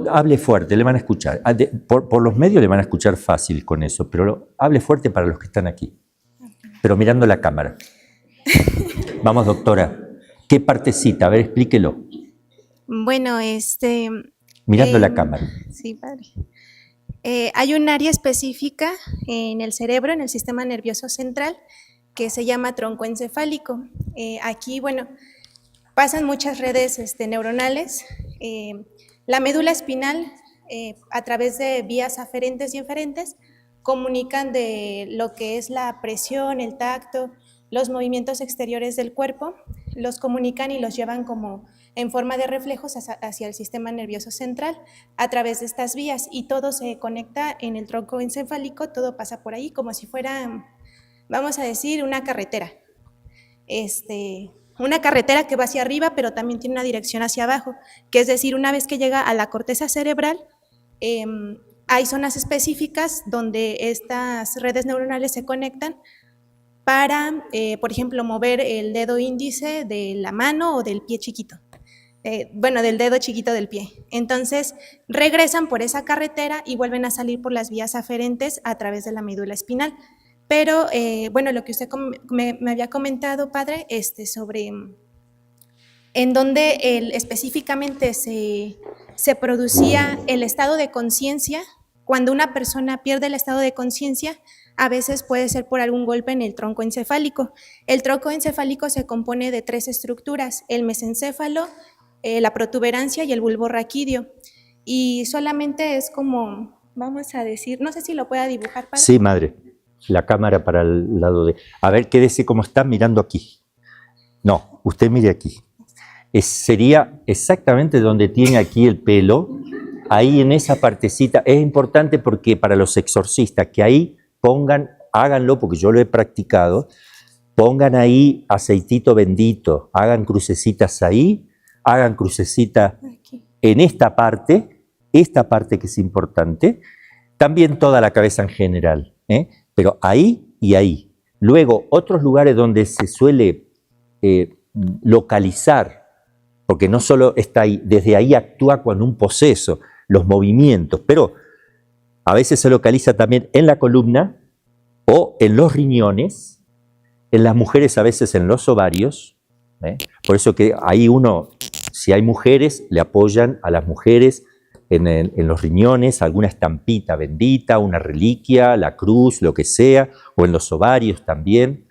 hable fuerte, le van a escuchar. Por los medios le van a escuchar fácil con eso, pero hable fuerte para los que están aquí, pero mirando la cámara. Vamos, doctora. ¿Qué partecita? A ver, explíquelo. Bueno, mirando la cámara. Sí, padre. Hay un área específica en el cerebro, en el sistema nervioso central, que se llama tronco encefálico. Aquí, bueno, pasan muchas redes neuronales. La médula espinal, a través de vías aferentes y inferentes, comunican de lo que es la presión, el tacto, los movimientos exteriores del cuerpo, los comunican y los llevan como en forma de reflejos hacia el sistema nervioso central a través de estas vías, y todo se conecta en el tronco encefálico, todo pasa por ahí como si fuera, vamos a decir, una carretera. Una carretera que va hacia arriba, pero también tiene una dirección hacia abajo, que es decir, una vez que llega a la corteza cerebral, hay zonas específicas donde estas redes neuronales se conectan para, por ejemplo, mover el dedo índice de la mano o del pie chiquito, del dedo chiquito del pie. Entonces, regresan por esa carretera y vuelven a salir por las vías aferentes a través de la médula espinal. Pero, lo que usted me había comentado, padre, sobre en donde específicamente se producía el estado de conciencia. Cuando una persona pierde el estado de conciencia, a veces puede ser por algún golpe en el tronco encefálico. El tronco encefálico se compone de 3 estructuras: el mesencéfalo, la protuberancia y el bulbo raquídeo. Y solamente es como, vamos a decir, no sé si lo pueda dibujar, padre. Sí, madre. La cámara para el lado de... A ver, quédese como está mirando aquí. No, usted mire aquí. Sería exactamente donde tiene aquí el pelo, ahí en esa partecita. Es importante porque para los exorcistas que ahí pongan, háganlo porque yo lo he practicado, pongan ahí aceitito bendito, hagan crucecitas ahí, hagan crucecitas en esta parte que es importante, también toda la cabeza en general, pero ahí y ahí. Luego, otros lugares donde se suele localizar, porque no solo está ahí, desde ahí actúa cuando un poseso, los movimientos, pero a veces se localiza también en la columna o en los riñones, en las mujeres a veces en los ovarios. Por eso que ahí uno, si hay mujeres, le apoyan a las mujeres en los riñones, alguna estampita bendita, una reliquia, la cruz, lo que sea, o en los ovarios también.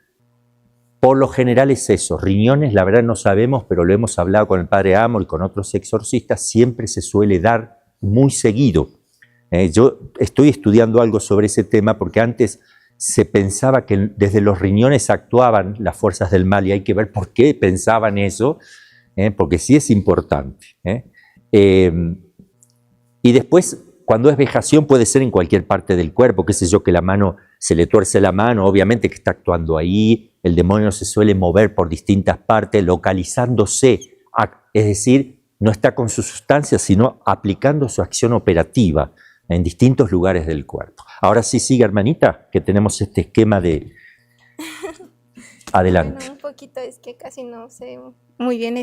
Por lo general es eso. Riñones, la verdad no sabemos, pero lo hemos hablado con el padre Amor y con otros exorcistas, siempre se suele dar muy seguido. Yo estoy estudiando algo sobre ese tema porque antes se pensaba que desde los riñones actuaban las fuerzas del mal y hay que ver por qué pensaban eso, porque sí es importante. Y después, cuando es vejación, puede ser en cualquier parte del cuerpo, qué sé yo, que la mano, se le tuerce la mano, obviamente que está actuando ahí, el demonio se suele mover por distintas partes, localizándose es decir, no está con su sustancia, sino aplicando su acción operativa en distintos lugares del cuerpo. Ahora sí, sigue, hermanita, que tenemos este esquema de... Adelante. Bueno, un poquito, es que casi no sé muy bien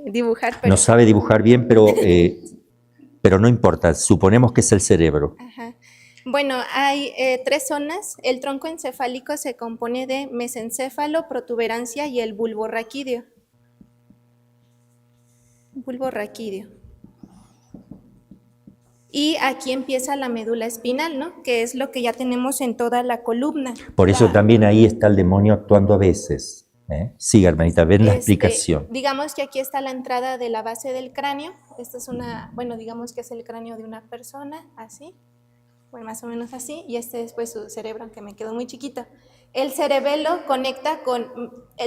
dibujar. Pero... No sabe dibujar bien, pero no importa, suponemos que es el cerebro. Ajá. Bueno, hay 3 zonas. El tronco encefálico se compone de mesencéfalo, protuberancia y el bulbo raquídeo. Y aquí empieza la médula espinal, ¿no? Que es lo que ya tenemos en toda la columna. Por eso también ahí está el demonio actuando a veces. Siga, hermanita, ven la explicación. Digamos que aquí está la entrada de la base del cráneo. Esta es digamos que es el cráneo de una persona, así. Bueno, más o menos así. Y este es pues su cerebro, aunque me quedó muy chiquito. El cerebelo conecta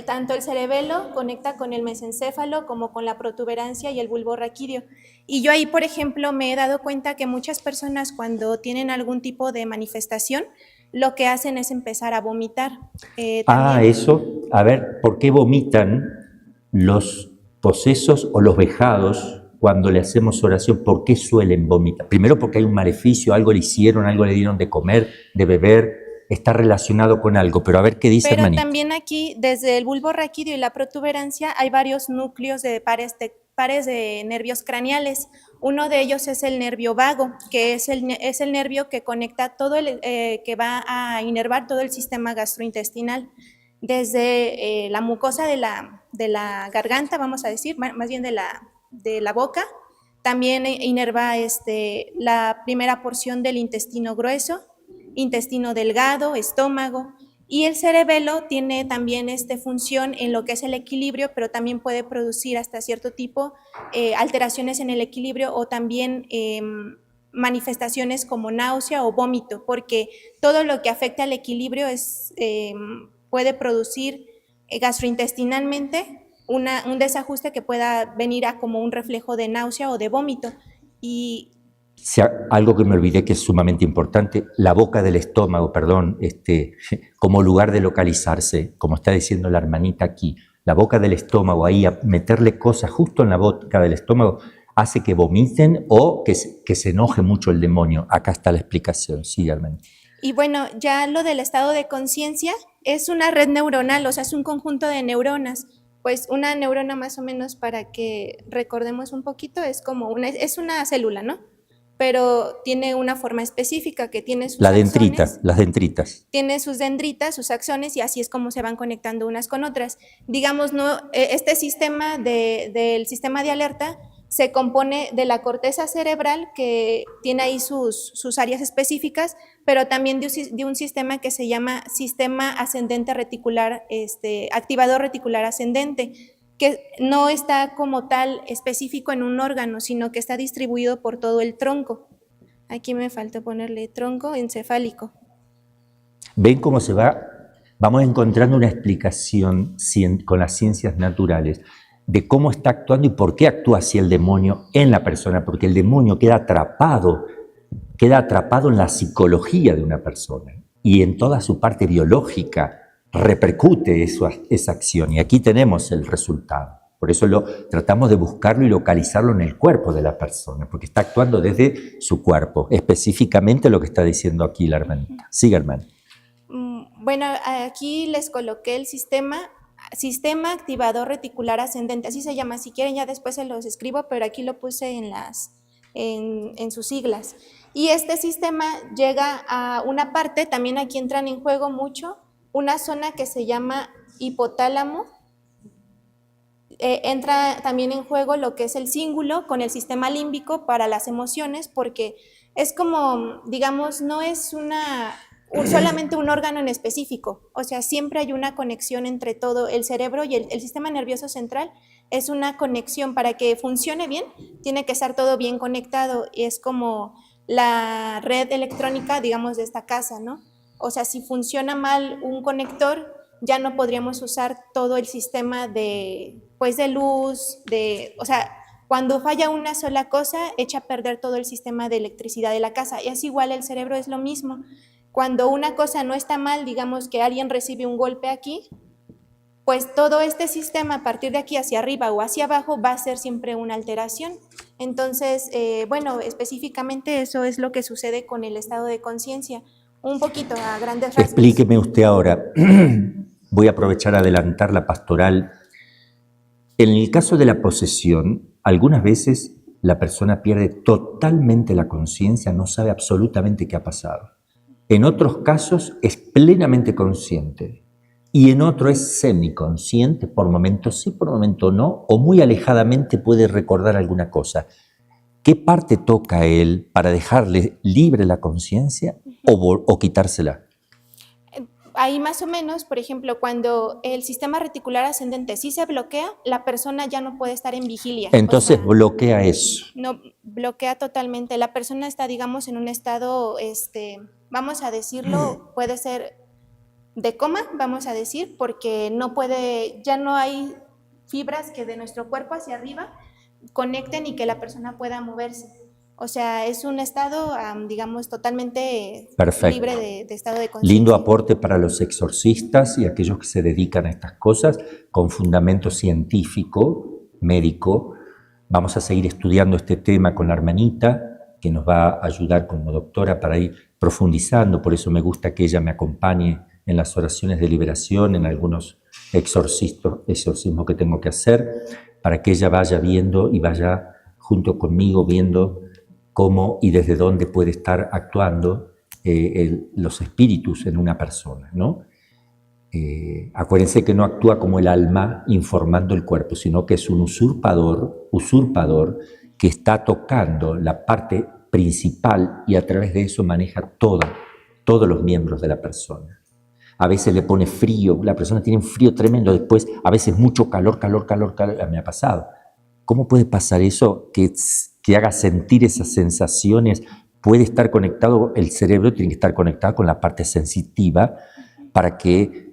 tanto el cerebelo conecta con el mesencéfalo como con la protuberancia y el bulbo raquídeo. Y yo ahí, por ejemplo, me he dado cuenta que muchas personas cuando tienen algún tipo de manifestación, lo que hacen es empezar a vomitar. Eso. A ver, ¿por qué vomitan los posesos o los vejados cuando le hacemos oración? ¿Por qué suelen vomitar? Primero porque hay un maleficio, algo le hicieron, algo le dieron de comer, de beber, está relacionado con algo, pero a ver qué dice, hermanita. Pero también aquí, desde el bulbo raquídeo y la protuberancia, hay varios núcleos de pares de nervios craneales. Uno de ellos es el nervio vago, que es el nervio que conecta que va a inervar todo el sistema gastrointestinal. Desde la mucosa de la garganta, vamos a decir, más bien de la boca, también inerva la primera porción del intestino grueso, intestino delgado, estómago, y el cerebelo tiene también función en lo que es el equilibrio, pero también puede producir hasta cierto tipo alteraciones en el equilibrio o también manifestaciones como náusea o vómito, porque todo lo que afecta al equilibrio puede producir gastrointestinalmente un desajuste que pueda venir a como un reflejo de náusea o de vómito. Y algo que me olvidé que es sumamente importante, la boca del estómago, como lugar de localizarse, como está diciendo la hermanita aquí, la boca del estómago, ahí a meterle cosas justo en la boca del estómago, hace que vomiten o que se enoje mucho el demonio. Acá está la explicación, sí, hermanita. Y bueno, ya lo del estado de conciencia es una red neuronal, o sea, es un conjunto de neuronas. Pues una neurona más o menos, para que recordemos un poquito, es una célula, ¿no? Pero tiene una forma específica que tiene sus axones, las dendritas. Tiene sus dendritas, sus axones, y así es como se van conectando unas con otras. Digamos, ¿no? Este sistema del sistema de alerta se compone de la corteza cerebral, que tiene ahí sus áreas específicas, pero también de un sistema que se llama sistema ascendente reticular, activador reticular ascendente, que no está como tal específico en un órgano, sino que está distribuido por todo el tronco. Aquí me faltó ponerle tronco encefálico. ¿Ven cómo vamos encontrando una explicación con las ciencias naturales de cómo está actuando y por qué actúa así el demonio en la persona? Porque el demonio queda atrapado en la psicología de una persona y en toda su parte biológica repercute esa acción, y aquí tenemos el resultado. Por eso tratamos de buscarlo y localizarlo en el cuerpo de la persona, porque está actuando desde su cuerpo, específicamente lo que está diciendo aquí la hermanita. Siga, hermana. Bueno, aquí les coloqué el sistema activador reticular ascendente, así se llama. Si quieren ya después se los escribo, pero aquí lo puse en sus siglas. Y este sistema llega a una parte, también aquí entran en juego mucho, una zona que se llama hipotálamo. Entra también en juego lo que es el cíngulo con el sistema límbico para las emociones, porque es como, digamos, no es solamente un órgano en específico, o sea, siempre hay una conexión entre todo el cerebro y el sistema nervioso central. Es una conexión, para que funcione bien, tiene que estar todo bien conectado, y es como la red electrónica, digamos, de esta casa, ¿no? O sea, si funciona mal un conector, ya no podríamos usar todo el sistema de luz, o sea, cuando falla una sola cosa, echa a perder todo el sistema de electricidad de la casa. Y es igual, el cerebro es lo mismo. Cuando una cosa no está mal, digamos que alguien recibe un golpe aquí, pues todo este sistema a partir de aquí hacia arriba o hacia abajo va a ser siempre una alteración. Entonces, bueno, específicamente eso es lo que sucede con el estado de conciencia. Un poquito a grandes rasgos. Explíqueme usted ahora, voy a aprovechar a adelantar la pastoral. En el caso de la posesión, algunas veces la persona pierde totalmente la conciencia, no sabe absolutamente qué ha pasado. En otros casos es plenamente consciente y en otro es semiconsciente, por momentos sí, por momentos no, o muy alejadamente puede recordar alguna cosa. ¿Qué parte toca a él para dejarle libre la conciencia o quitársela? Ahí más o menos, por ejemplo, cuando el sistema reticular ascendente sí se bloquea, la persona ya no puede estar en vigilia. Entonces o sea, bloquea eso. no bloquea totalmente. La persona está, digamos, en un estado, vamos a decirlo, puede ser de coma, vamos a decir, porque no puede, ya no hay fibras que de nuestro cuerpo hacia arriba conecten y que la persona pueda moverse. O sea, es un estado, digamos, totalmente Perfecto. libre de estado de conciencia. Lindo aporte para los exorcistas y aquellos que se dedican a estas cosas con fundamento científico, médico. Vamos a seguir estudiando este tema con la hermanita, que nos va a ayudar como doctora para ir profundizando. Por eso me gusta que ella me acompañe en las oraciones de liberación, en algunos exorcismos que tengo que hacer, para que ella vaya viendo y vaya junto conmigo viendo cómo y desde dónde puede estar actuando los espíritus en una persona, ¿no? Acuérdense que no actúa como el alma informando el cuerpo, sino que es un usurpador que está tocando la parte principal y a través de eso maneja todos los miembros de la persona. A veces le pone frío, la persona tiene un frío tremendo, después a veces mucho calor, me ha pasado. ¿Cómo puede pasar eso que haga sentir esas sensaciones? Puede estar conectado, el cerebro tiene que estar conectado con la parte sensitiva para que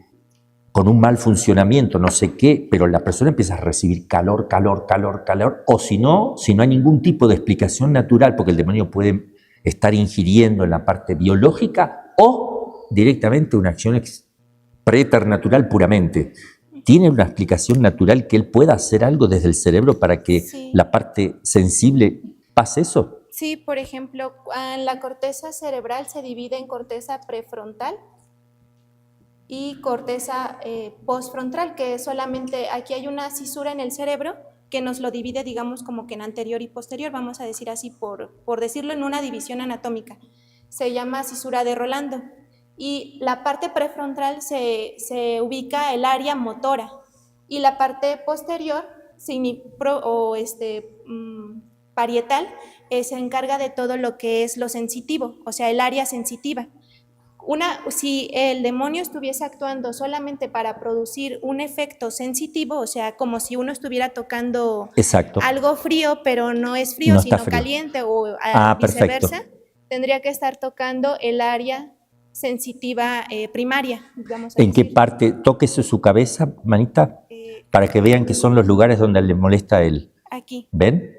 con un mal funcionamiento, no sé qué, pero la persona empieza a recibir calor, o si no hay ningún tipo de explicación natural, porque el demonio puede estar ingiriendo en la parte biológica o directamente una acción preternatural puramente. ¿Tiene una explicación natural que él pueda hacer algo desde el cerebro para que la parte sensible pase eso? Sí, por ejemplo, la corteza cerebral se divide en corteza prefrontal y corteza postfrontal, que solamente aquí hay una cisura en el cerebro que nos lo divide, digamos, como que en anterior y posterior, vamos a decir así, por decirlo en una división anatómica. Se llama cisura de Rolando. Y la parte prefrontal se ubica el área motora y la parte posterior parietal se encarga de todo lo que es lo sensitivo, o sea, el área sensitiva. Si el demonio estuviese actuando solamente para producir un efecto sensitivo, o sea, como si uno estuviera tocando algo frío, pero no es frío, sino caliente o viceversa, tendría que estar tocando el área sensitiva primaria, vamos a decir. ¿En qué parte? Tóquese su cabeza, manita, para que vean que son los lugares donde le molesta a él. Aquí. ¿Ven?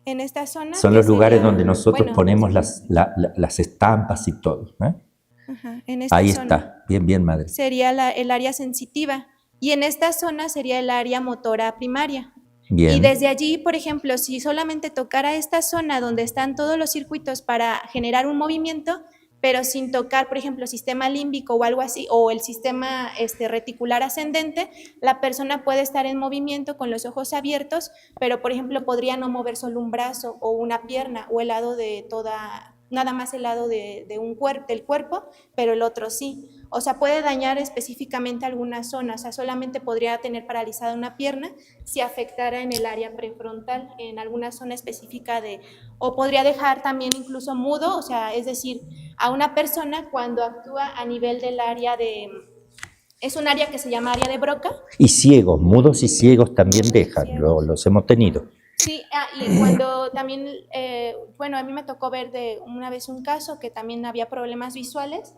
En esta zona. Son los lugares donde nosotros ponemos las estampas y todo. Ajá, en esta Ahí zona está, bien, madre. Sería el área sensitiva y en esta zona sería el área motora primaria. Bien. Y desde allí, por ejemplo, si solamente tocara esta zona donde están todos los circuitos para generar un movimiento, pero sin tocar, por ejemplo, sistema límbico o algo así, o el sistema reticular ascendente, la persona puede estar en movimiento con los ojos abiertos, pero, por ejemplo, podría no mover solo un brazo o una pierna o el lado de nada más el lado del cuerpo, pero el otro sí. O sea, puede dañar específicamente alguna zona, o sea, solamente podría tener paralizada una pierna si afectara en el área prefrontal, en alguna zona específica o podría dejar también incluso mudo, o sea, es decir, a una persona cuando actúa a nivel del área es un área que se llama área de Broca. Y ciegos, mudos y ciegos también dejan, los hemos tenido. Sí, y cuando también, a mí me tocó ver una vez un caso que también había problemas visuales.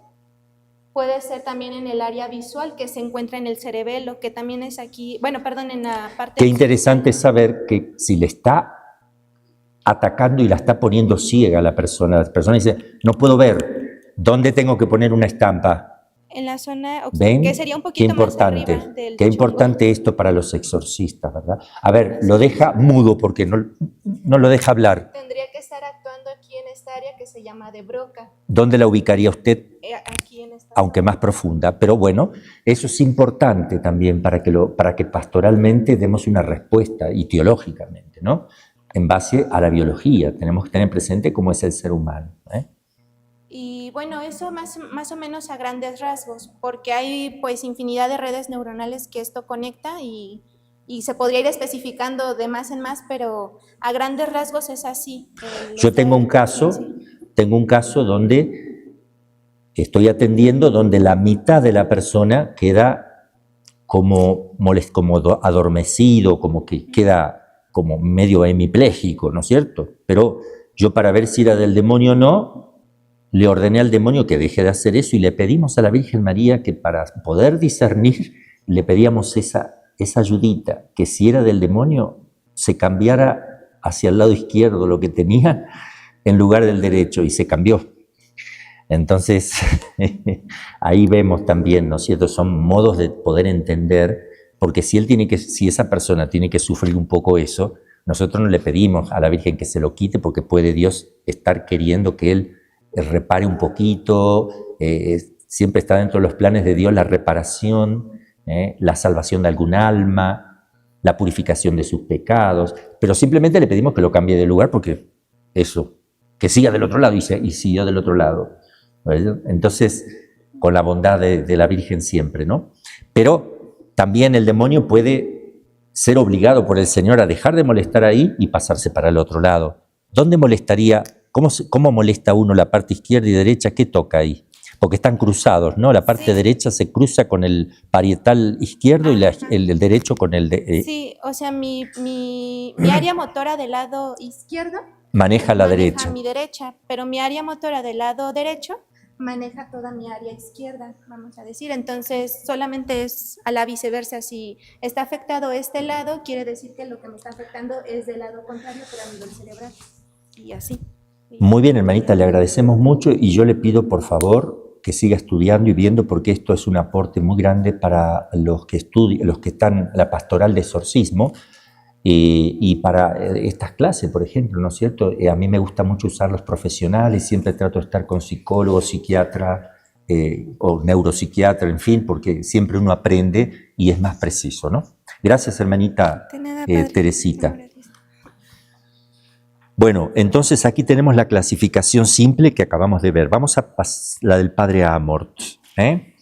Puede ser también en el área visual que se encuentra en el cerebelo, que también es aquí, en la parte... Qué interesante saber que si le está atacando y la está poniendo ciega a la persona dice, no puedo ver, ¿dónde tengo que poner una estampa? En la zona ¿Ven? que sería un Qué poquito más importante, arriba del qué techo importante esto para los exorcistas, ¿verdad? A ver, lo deja mudo porque no lo deja hablar. Tendría que estar actuando aquí en esta área que se llama de Broca, ¿Dónde la ubicaría usted? aquí en esta Aunque más profunda, pero bueno, eso es importante también para que pastoralmente demos una respuesta y teológicamente, ¿no? En base a la biología, tenemos que tener presente cómo es el ser humano, ¿eh? Y bueno, eso más o menos a grandes rasgos, porque hay pues infinidad de redes neuronales que esto conecta y se podría ir especificando de más en más, pero a grandes rasgos es así. Yo tengo un caso donde estoy atendiendo, donde la mitad de la persona queda como adormecido, como que queda como medio hemipléjico, ¿no es cierto? Pero yo, para ver si era del demonio o no, le ordené al demonio que deje de hacer eso y le pedimos a la Virgen María que, para poder discernir, le pedíamos esa ayudita, que si era del demonio se cambiara hacia el lado izquierdo lo que tenía en lugar del derecho, y se cambió. Entonces, ahí vemos también, ¿no es cierto? Son modos de poder entender, porque si esa persona tiene que sufrir un poco eso, nosotros no le pedimos a la Virgen que se lo quite, porque puede Dios estar queriendo que Él repare un poquito. Siempre está dentro de los planes de Dios la reparación, la salvación de algún alma, la purificación de sus pecados, pero simplemente le pedimos que lo cambie de lugar, porque eso, que siga del otro lado, y siguió del otro lado. Entonces, con la bondad de la Virgen siempre, ¿no? Pero también el demonio puede ser obligado por el Señor a dejar de molestar ahí y pasarse para el otro lado. ¿Dónde molestaría? ¿Cómo molesta uno la parte izquierda y derecha? ¿Qué toca ahí? Porque están cruzados, ¿no? La parte derecha se cruza con el parietal izquierdo y el derecho con el de... Sí, o sea, mi área motora del lado izquierdo maneja la derecha. Mi derecha, pero mi área motora del lado derecho maneja toda mi área izquierda, vamos a decir. Entonces, solamente es a la viceversa. Si está afectado este lado, quiere decir que lo que me está afectando es del lado contrario, pero a nivel cerebral. Y así. Muy bien, hermanita, le agradecemos mucho, y yo le pido, por favor, que siga estudiando y viendo, porque esto es un aporte muy grande para los que están en la pastoral de exorcismo, y para estas clases, por ejemplo, ¿no es cierto? A mí me gusta mucho usar los profesionales, siempre trato de estar con psicólogos, psiquiatra o neuropsiquiatra, en fin, porque siempre uno aprende y es más preciso, ¿no? Gracias, hermanita Teresita. Bueno, entonces aquí tenemos la clasificación simple que acabamos de ver. Vamos a pasar la del padre Amort, ¿eh?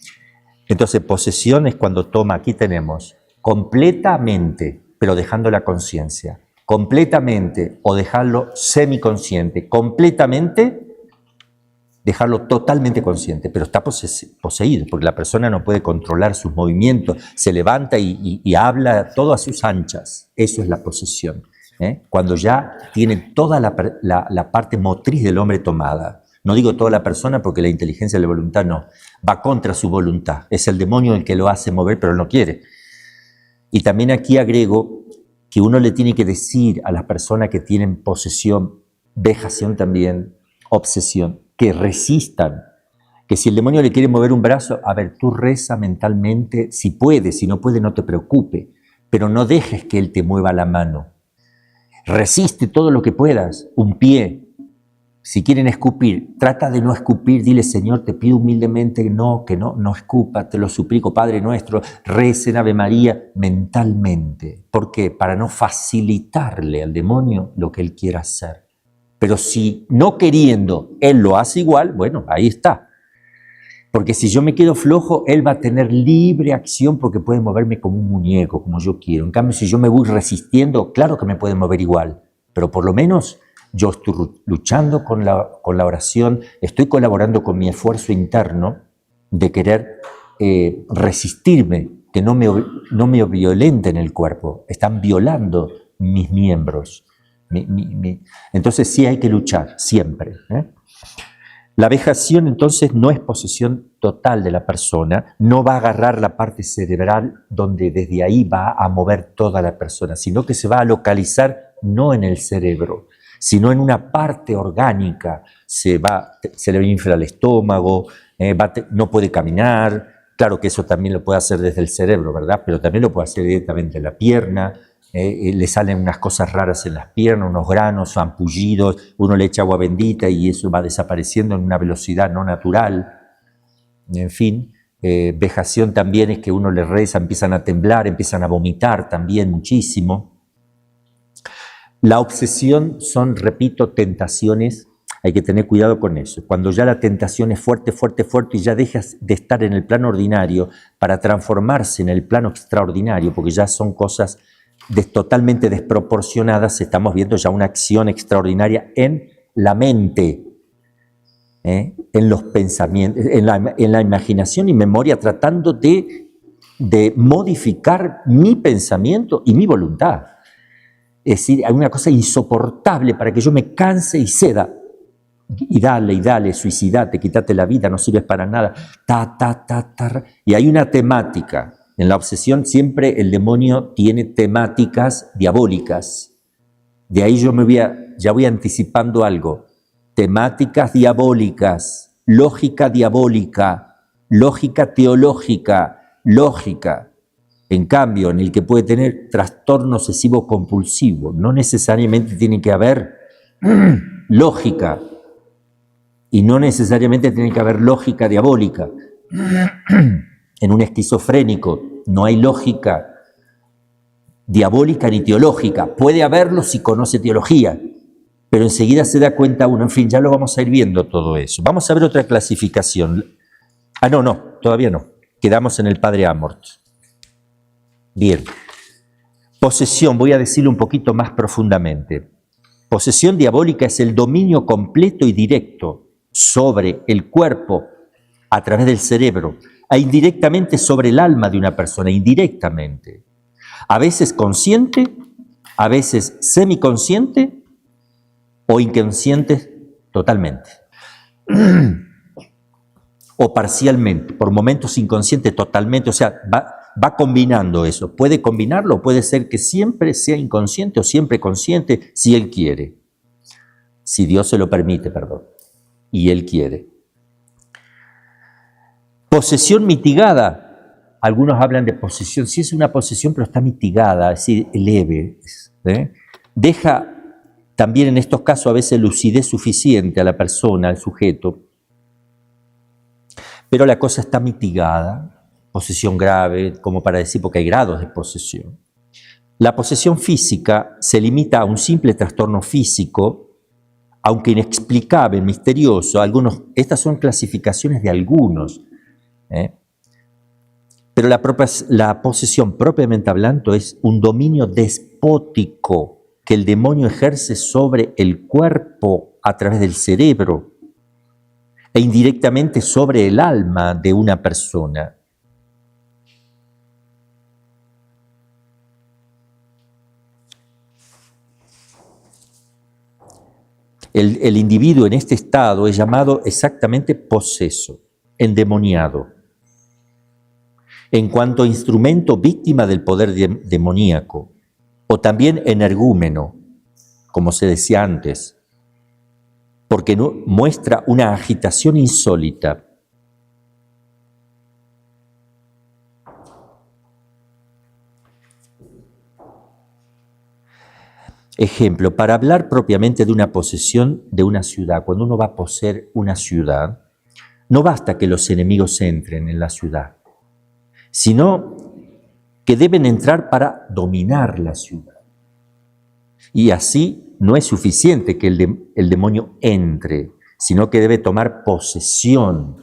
Entonces, posesión es cuando toma, aquí tenemos completamente, pero dejando la conciencia, completamente o dejarlo semiconsciente, completamente dejarlo totalmente consciente, pero está poseído, porque la persona no puede controlar sus movimientos, se levanta y habla todo a sus anchas. Eso es la posesión. Cuando ya tiene toda la parte motriz del hombre tomada. No digo toda la persona, porque la inteligencia de la voluntad no, va contra su voluntad. Es el demonio el que lo hace mover, pero él no quiere. Y también aquí agrego que uno le tiene que decir a las personas que tienen posesión, vejación también, obsesión, que resistan. Que si el demonio le quiere mover un brazo, a ver, tú reza mentalmente, si puedes, si no puede, no te preocupe, pero no dejes que él te mueva la mano. Resiste todo lo que puedas, un pie. Si quieren escupir, trata de no escupir, dile: Señor, te pido humildemente que no escupa, te lo suplico, Padre nuestro, recen Ave María mentalmente. ¿Por qué? Para no facilitarle al demonio lo que él quiera hacer. Pero si no queriendo, él lo hace igual, bueno, ahí está. Porque si yo me quedo flojo, él va a tener libre acción, porque puede moverme como un muñeco, como yo quiero. En cambio, si yo me voy resistiendo, claro que me puede mover igual, pero por lo menos yo estoy luchando con la oración, estoy colaborando con mi esfuerzo interno de querer resistirme, que no me violenten el cuerpo. Están violando mis miembros. Entonces sí hay que luchar, siempre. La vejación entonces no es posesión total de la persona, no va a agarrar la parte cerebral donde desde ahí va a mover toda la persona, sino que se va a localizar no en el cerebro, sino en una parte orgánica. Se le infla el estómago, no puede caminar. Claro que eso también lo puede hacer desde el cerebro, ¿verdad? Pero también lo puede hacer directamente en la pierna. Le salen unas cosas raras en las piernas, unos granos, ampullidos, uno le echa agua bendita y eso va desapareciendo en una velocidad no natural. En fin, vejación también es que uno le reza, empiezan a temblar, empiezan a vomitar también muchísimo. La obsesión son, repito, tentaciones. Hay que tener cuidado con eso. Cuando ya la tentación es fuerte, fuerte, fuerte y ya dejas de estar en el plano ordinario para transformarse en el plano extraordinario, porque ya son cosas totalmente desproporcionadas, estamos viendo ya una acción extraordinaria en la mente, en los pensamientos, en la imaginación y memoria, tratando de modificar mi pensamiento y mi voluntad. Es decir, hay una cosa insoportable para que yo me canse y ceda. Y dale, suicidate, quítate la vida, no sirves para nada. Y hay una temática. En la obsesión siempre el demonio tiene temáticas diabólicas. De ahí ya voy anticipando algo. Temáticas diabólicas, lógica diabólica, lógica teológica, lógica. En cambio, en el que puede tener trastorno obsesivo compulsivo, no necesariamente tiene que haber lógica. Y no necesariamente tiene que haber lógica diabólica. En un esquizofrénico no hay lógica diabólica ni teológica. Puede haberlo si conoce teología, pero enseguida se da cuenta uno. En fin, ya lo vamos a ir viendo todo eso. Vamos a ver otra clasificación. No, todavía no. Quedamos en el Padre Amort. Bien. Posesión, voy a decirlo un poquito más profundamente. Posesión diabólica es el dominio completo y directo sobre el cuerpo a través del cerebro e indirectamente sobre el alma de una persona, indirectamente. A veces consciente, a veces semiconsciente o inconsciente totalmente. O parcialmente, por momentos inconsciente totalmente, o sea, va combinando eso. Puede combinarlo, puede ser que siempre sea inconsciente o siempre consciente si él quiere. Si Dios se lo permite, perdón. Y él quiere. Posesión mitigada. Algunos hablan de posesión. Sí es una posesión, pero está mitigada, es decir, leve. Deja también en estos casos a veces lucidez suficiente a la persona, al sujeto. Pero la cosa está mitigada. Posesión grave, como para decir, porque hay grados de posesión. La posesión física se limita a un simple trastorno físico, aunque inexplicable, misterioso. Estas son clasificaciones de algunos. Pero la posesión propiamente hablando es un dominio despótico que el demonio ejerce sobre el cuerpo a través del cerebro e indirectamente sobre el alma de una persona. El individuo en este estado es llamado exactamente poseso, endemoniado. En cuanto a instrumento víctima del poder demoníaco, o también energúmeno, como se decía antes, porque muestra una agitación insólita. Ejemplo, para hablar propiamente de una posesión de una ciudad, cuando uno va a poseer una ciudad, no basta que los enemigos entren en la ciudad, sino que deben entrar para dominar la ciudad. Y así no es suficiente que el demonio entre, sino que debe tomar posesión.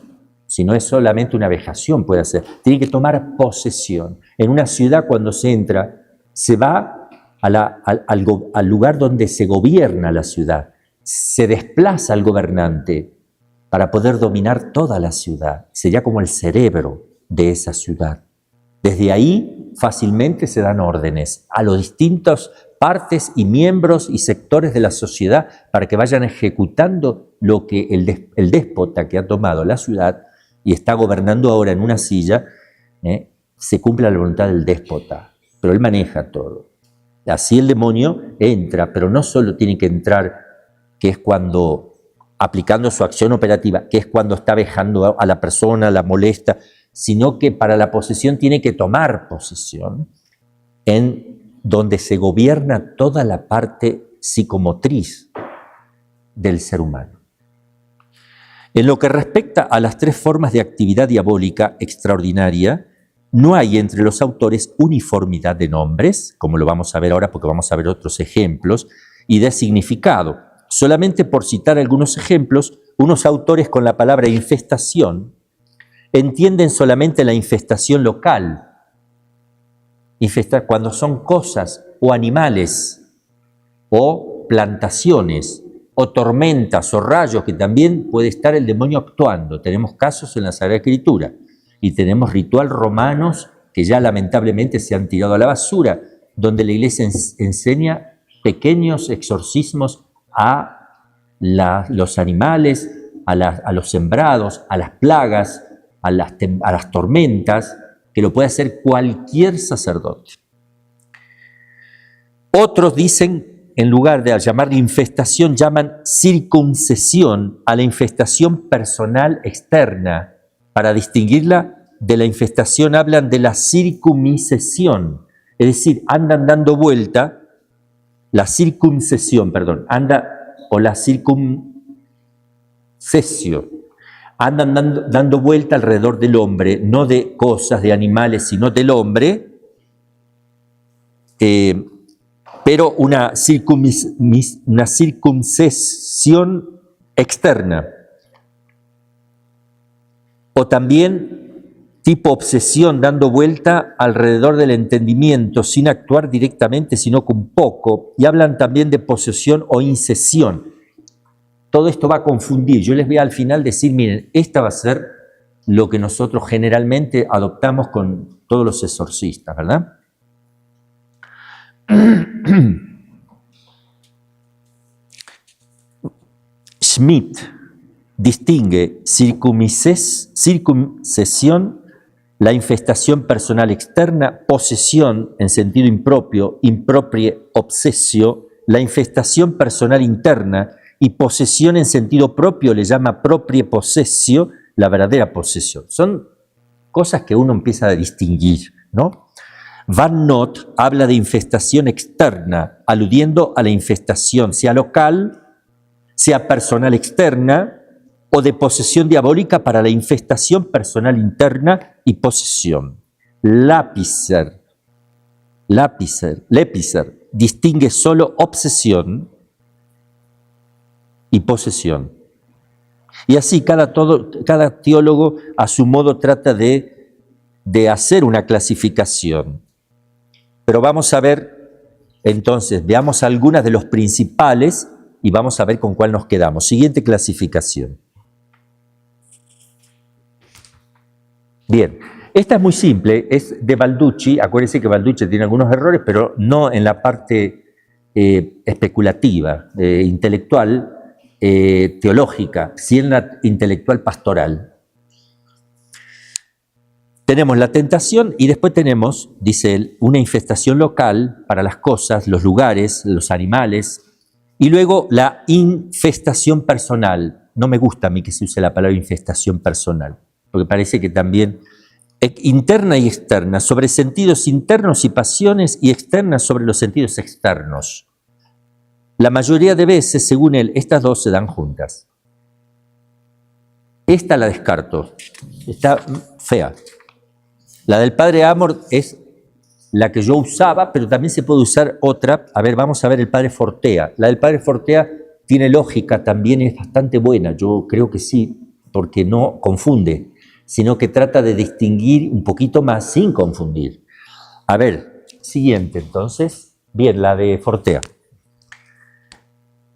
Si no es solamente una vejación, puede hacer. Tiene que tomar posesión. En una ciudad, cuando se entra, se va al lugar donde se gobierna la ciudad. Se desplaza al gobernante para poder dominar toda la ciudad. Sería como el cerebro de esa ciudad. Desde ahí fácilmente se dan órdenes a los distintos partes y miembros y sectores de la sociedad para que vayan ejecutando lo que el déspota que ha tomado la ciudad y está gobernando ahora en una silla, se cumpla la voluntad del déspota, pero él maneja todo. Así el demonio entra, pero no solo tiene que entrar, que es cuando aplicando su acción operativa, que es cuando está vejando a la persona, la molesta, sino que para la posesión tiene que tomar posesión, en donde se gobierna toda la parte psicomotriz del ser humano. En lo que respecta a las 3 formas de actividad diabólica extraordinaria, no hay entre los autores uniformidad de nombres, como lo vamos a ver ahora porque vamos a ver otros ejemplos, y de significado. Solamente por citar algunos ejemplos, unos autores con la palabra infestación entienden solamente la infestación local. Infestar cuando son cosas o animales o plantaciones o tormentas o rayos, que también puede estar el demonio actuando. Tenemos casos en la Sagrada Escritura y tenemos ritual romanos que ya lamentablemente se han tirado a la basura, donde la Iglesia enseña pequeños exorcismos a los animales, a los sembrados, a las plagas, a las tormentas, que lo puede hacer cualquier sacerdote. Otros dicen, en lugar de llamarle infestación, llaman circuncisión a la infestación personal externa. Para distinguirla de la infestación hablan de la circunmisesión, es decir, andan dando vuelta, la circuncisión, perdón, o la circuncesio, andan dando vuelta alrededor del hombre, no de cosas, de animales, sino del hombre, pero una circuncisión externa. O también tipo obsesión, dando vuelta alrededor del entendimiento, sin actuar directamente, sino con poco. Y hablan también de posesión o incesión. Todo esto va a confundir. Yo les voy al final decir, miren, esta va a ser lo que nosotros generalmente adoptamos con todos los exorcistas, ¿verdad? Schmidt distingue circuncesión, la infestación personal externa, posesión en sentido impropio, improprie obsesio, la infestación personal interna, y posesión en sentido propio le llama proprie possessio, la verdadera posesión. Son cosas que uno empieza a distinguir, ¿no? Van Noot habla de infestación externa, aludiendo a la infestación, sea local, sea personal externa, o de posesión diabólica para la infestación personal interna y posesión. Lepicer distingue solo obsesión y posesión. Y así cada teólogo a su modo trata de hacer una clasificación. Pero vamos a ver, entonces, veamos algunas de los principales y vamos a ver con cuál nos quedamos. Siguiente clasificación. Bien, esta es muy simple, es de Balducci. Acuérdense que Balducci tiene algunos errores, pero no en la parte especulativa, intelectual, teológica, sí en la intelectual pastoral. Tenemos la tentación y después tenemos, dice él, una infestación local para las cosas, los lugares, los animales, y luego la infestación personal. No me gusta a mí que se use la palabra infestación personal, porque parece que también interna y externa, sobre sentidos internos y pasiones, y externas sobre los sentidos externos. La mayoría de veces, según él, estas dos se dan juntas. Esta la descarto, está fea. La del padre Amor es la que yo usaba, pero también se puede usar otra. A ver, vamos a ver el padre Fortea. La del padre Fortea tiene lógica, también es bastante buena, yo creo que sí, porque no confunde, sino que trata de distinguir un poquito más sin confundir. A ver, siguiente entonces. Bien, la de Fortea.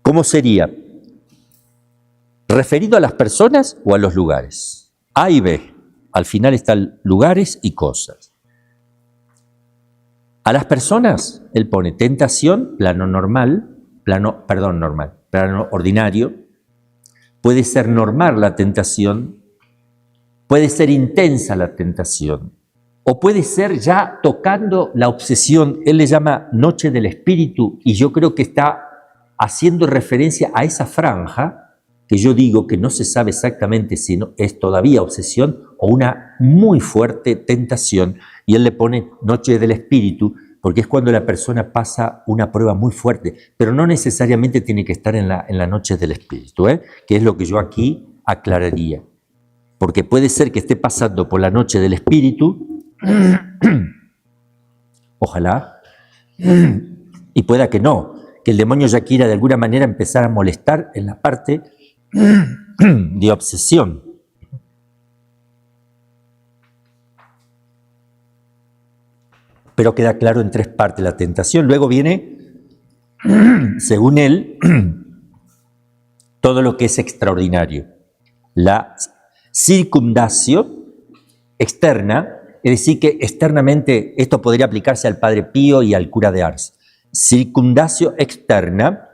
¿Cómo sería? ¿Referido a las personas o a los lugares? A y B. Al final están lugares y cosas. A las personas, él pone tentación, plano ordinario. Puede ser normal la tentación, puede ser intensa la tentación, o puede ser ya tocando la obsesión. Él le llama noche del espíritu, y yo creo que está haciendo referencia a esa franja que yo digo que no se sabe exactamente si es todavía obsesión o una muy fuerte tentación, y él le pone noche del espíritu, porque es cuando la persona pasa una prueba muy fuerte, pero no necesariamente tiene que estar en la noche del espíritu, que es lo que yo aquí aclararía. Porque puede ser que esté pasando por la noche del espíritu, ojalá, y pueda que no, que el demonio ya quiera de alguna manera empezar a molestar en la parte de obsesión. Pero queda claro en 3 partes la tentación. Luego viene, según él, todo lo que es extraordinario. La circundacio externa, es decir, que externamente esto podría aplicarse al Padre Pío y al cura de Ars. Circundacio externa,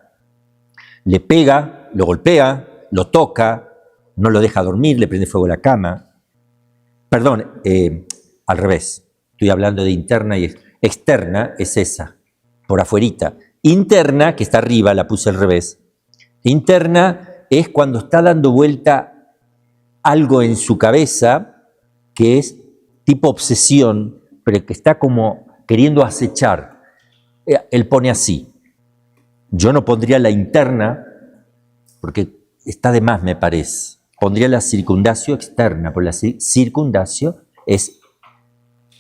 le pega, lo golpea, lo toca, no lo deja dormir, le prende fuego a la cama. Perdón, al revés. Estoy hablando de interna y externa, es esa, por afuerita. Interna, que está arriba, la puse al revés. Interna es cuando está dando vuelta algo en su cabeza que es tipo obsesión, pero que está como queriendo acechar. Él pone así. Yo no pondría la interna, porque está de más, me parece. Pondría la circundacio externa, porque la circundacio es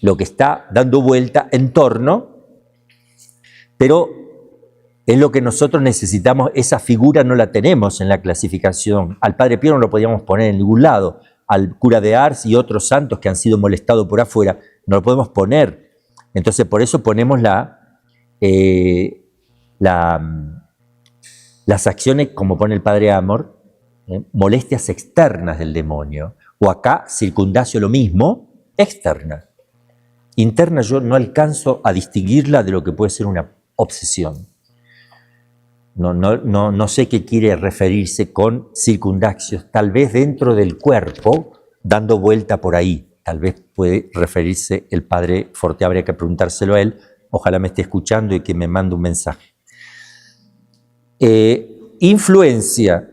lo que está dando vuelta en torno, pero es lo que nosotros necesitamos. Esa figura no la tenemos en la clasificación. Al Padre Pío no lo podíamos poner en ningún lado. Al cura de Ars y otros santos que han sido molestados por afuera, no lo podemos poner. Entonces, por eso ponemos las acciones, como pone el Padre Amor, molestias externas del demonio. O acá, circundacio lo mismo, externa. Interna yo no alcanzo a distinguirla de lo que puede ser una obsesión. No sé qué quiere referirse con circundacios. Tal vez dentro del cuerpo, dando vuelta por ahí. Tal vez puede referirse el Padre Forte. Habría que preguntárselo a él. Ojalá me esté escuchando y que me mande un mensaje. Influencia,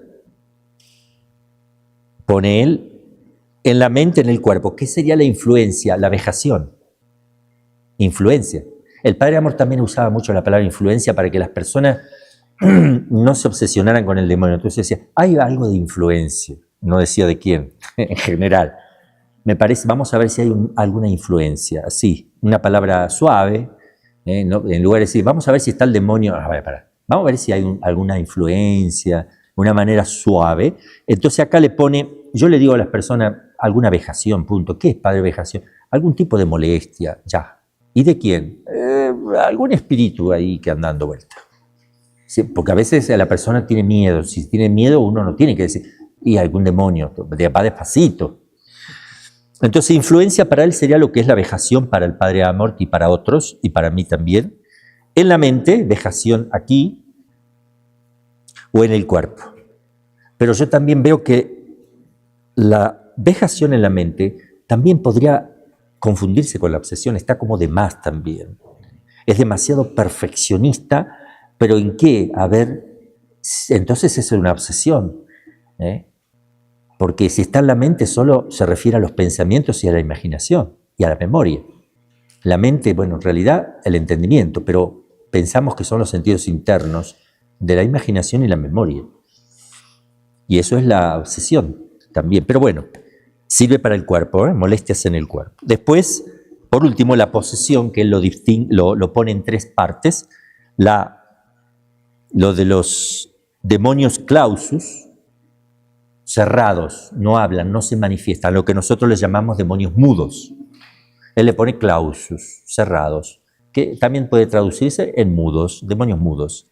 pone él, en la mente, en el cuerpo. ¿Qué sería la influencia? La vejación. Influencia. El Padre Amor también usaba mucho la palabra influencia para que las personas no se obsesionaran con el demonio. Entonces decía, hay algo de influencia. No decía de quién, en general. Me parece, vamos a ver si hay alguna influencia. Así, una palabra suave, ¿no? En lugar de decir, vamos a ver si está el demonio. Vamos a ver si hay alguna influencia, una manera suave. Entonces acá le pone, yo le digo a las personas, alguna vejación, punto. ¿Qué es, Padre, vejación? Algún tipo de molestia, ya. ¿Y de quién? Algún espíritu ahí que anda dando vuelta. Sí, porque a veces la persona tiene miedo. Si tiene miedo, uno no tiene que decir, y algún demonio, va despacito. Entonces, influencia para él sería lo que es la vejación para el Padre Amor y para otros, y para mí también. En la mente, vejación aquí, o en el cuerpo. Pero yo también veo que la vejación en la mente también podría confundirse con la obsesión, está como de más también. Es demasiado perfeccionista, pero ¿en qué? A ver, entonces es una obsesión. Porque si está en la mente solo se refiere a los pensamientos y a la imaginación y a la memoria. La mente, bueno, en realidad el entendimiento, pero pensamos que son los sentidos internos de la imaginación y la memoria. Y eso es la obsesión también. Pero bueno, sirve para el cuerpo, molestias en el cuerpo. Después, por último, la posesión, que él lo pone en 3 partes. Lo de los demonios clausus, cerrados, no hablan, no se manifiestan, lo que nosotros les llamamos demonios mudos. Él le pone clausus, cerrados, que también puede traducirse en mudos, demonios mudos,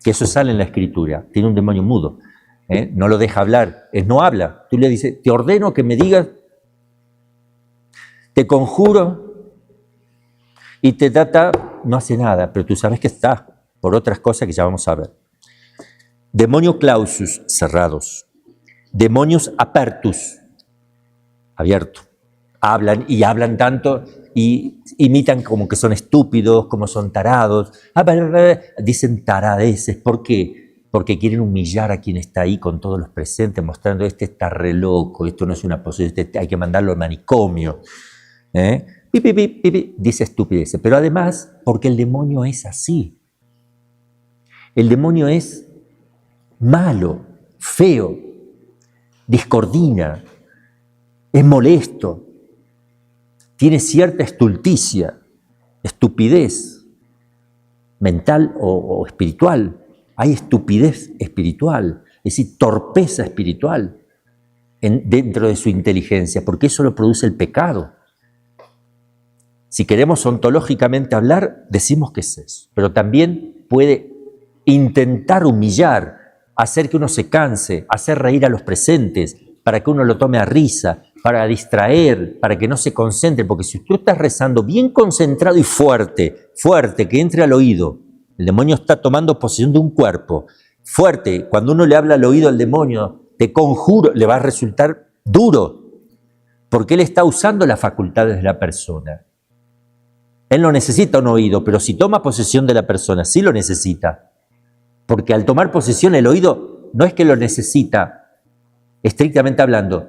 que eso sale en la Escritura, tiene un demonio mudo. No lo deja hablar, no habla. Tú le dices, te ordeno que me digas, te conjuro, y te trata, no hace nada, pero tú sabes que está, por otras cosas que ya vamos a ver. Demonio clausus, cerrados. Demonios apertus, abierto. Hablan y hablan tanto y imitan como que son estúpidos, como son tarados. Dicen taradeces, ¿por qué? porque quieren humillar a quien está ahí con todos los presentes, mostrando, este está re loco, esto no es una posesión, hay que mandarlo al manicomio. Dice estupideces. Pero además, porque el demonio es así. El demonio es malo, feo, discordina, es molesto, tiene cierta estulticia, estupidez mental o espiritual. Hay estupidez espiritual, es decir, torpeza espiritual dentro de su inteligencia, porque eso lo produce el pecado. Si queremos ontológicamente hablar, decimos que es eso, pero también puede intentar humillar, hacer que uno se canse, hacer reír a los presentes, para que uno lo tome a risa, para distraer, para que no se concentre, porque si tú estás rezando bien concentrado y fuerte, que entre al oído, el demonio está tomando posesión de un cuerpo, fuerte, cuando uno le habla al oído al demonio, te conjuro, le va a resultar duro, porque él está usando las facultades de la persona. Él no necesita un oído, pero si toma posesión de la persona, sí lo necesita, porque al tomar posesión el oído no es que lo necesita, estrictamente hablando,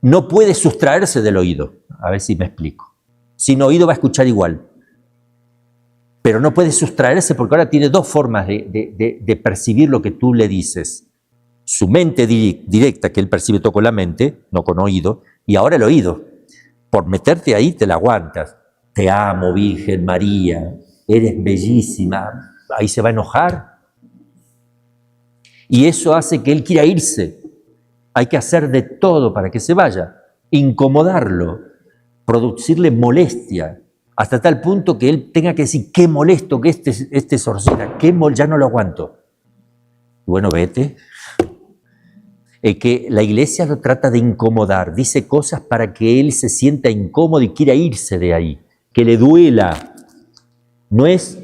no puede sustraerse del oído. A ver si me explico. Sin oído va a escuchar igual. Pero no puede sustraerse porque ahora tiene dos formas de percibir lo que tú le dices. Su mente directa, que él percibe todo con la mente, no con oído, y ahora el oído. Por meterte ahí te la aguantas. Te amo, Virgen María, eres bellísima. Ahí se va a enojar. Y eso hace que él quiera irse. Hay que hacer de todo para que se vaya, incomodarlo, producirle molestia, hasta tal punto que él tenga que decir, qué molesto que este exorcista, ya no lo aguanto. Bueno, vete. Que la iglesia lo trata de incomodar, dice cosas para que él se sienta incómodo y quiera irse de ahí, que le duela. No es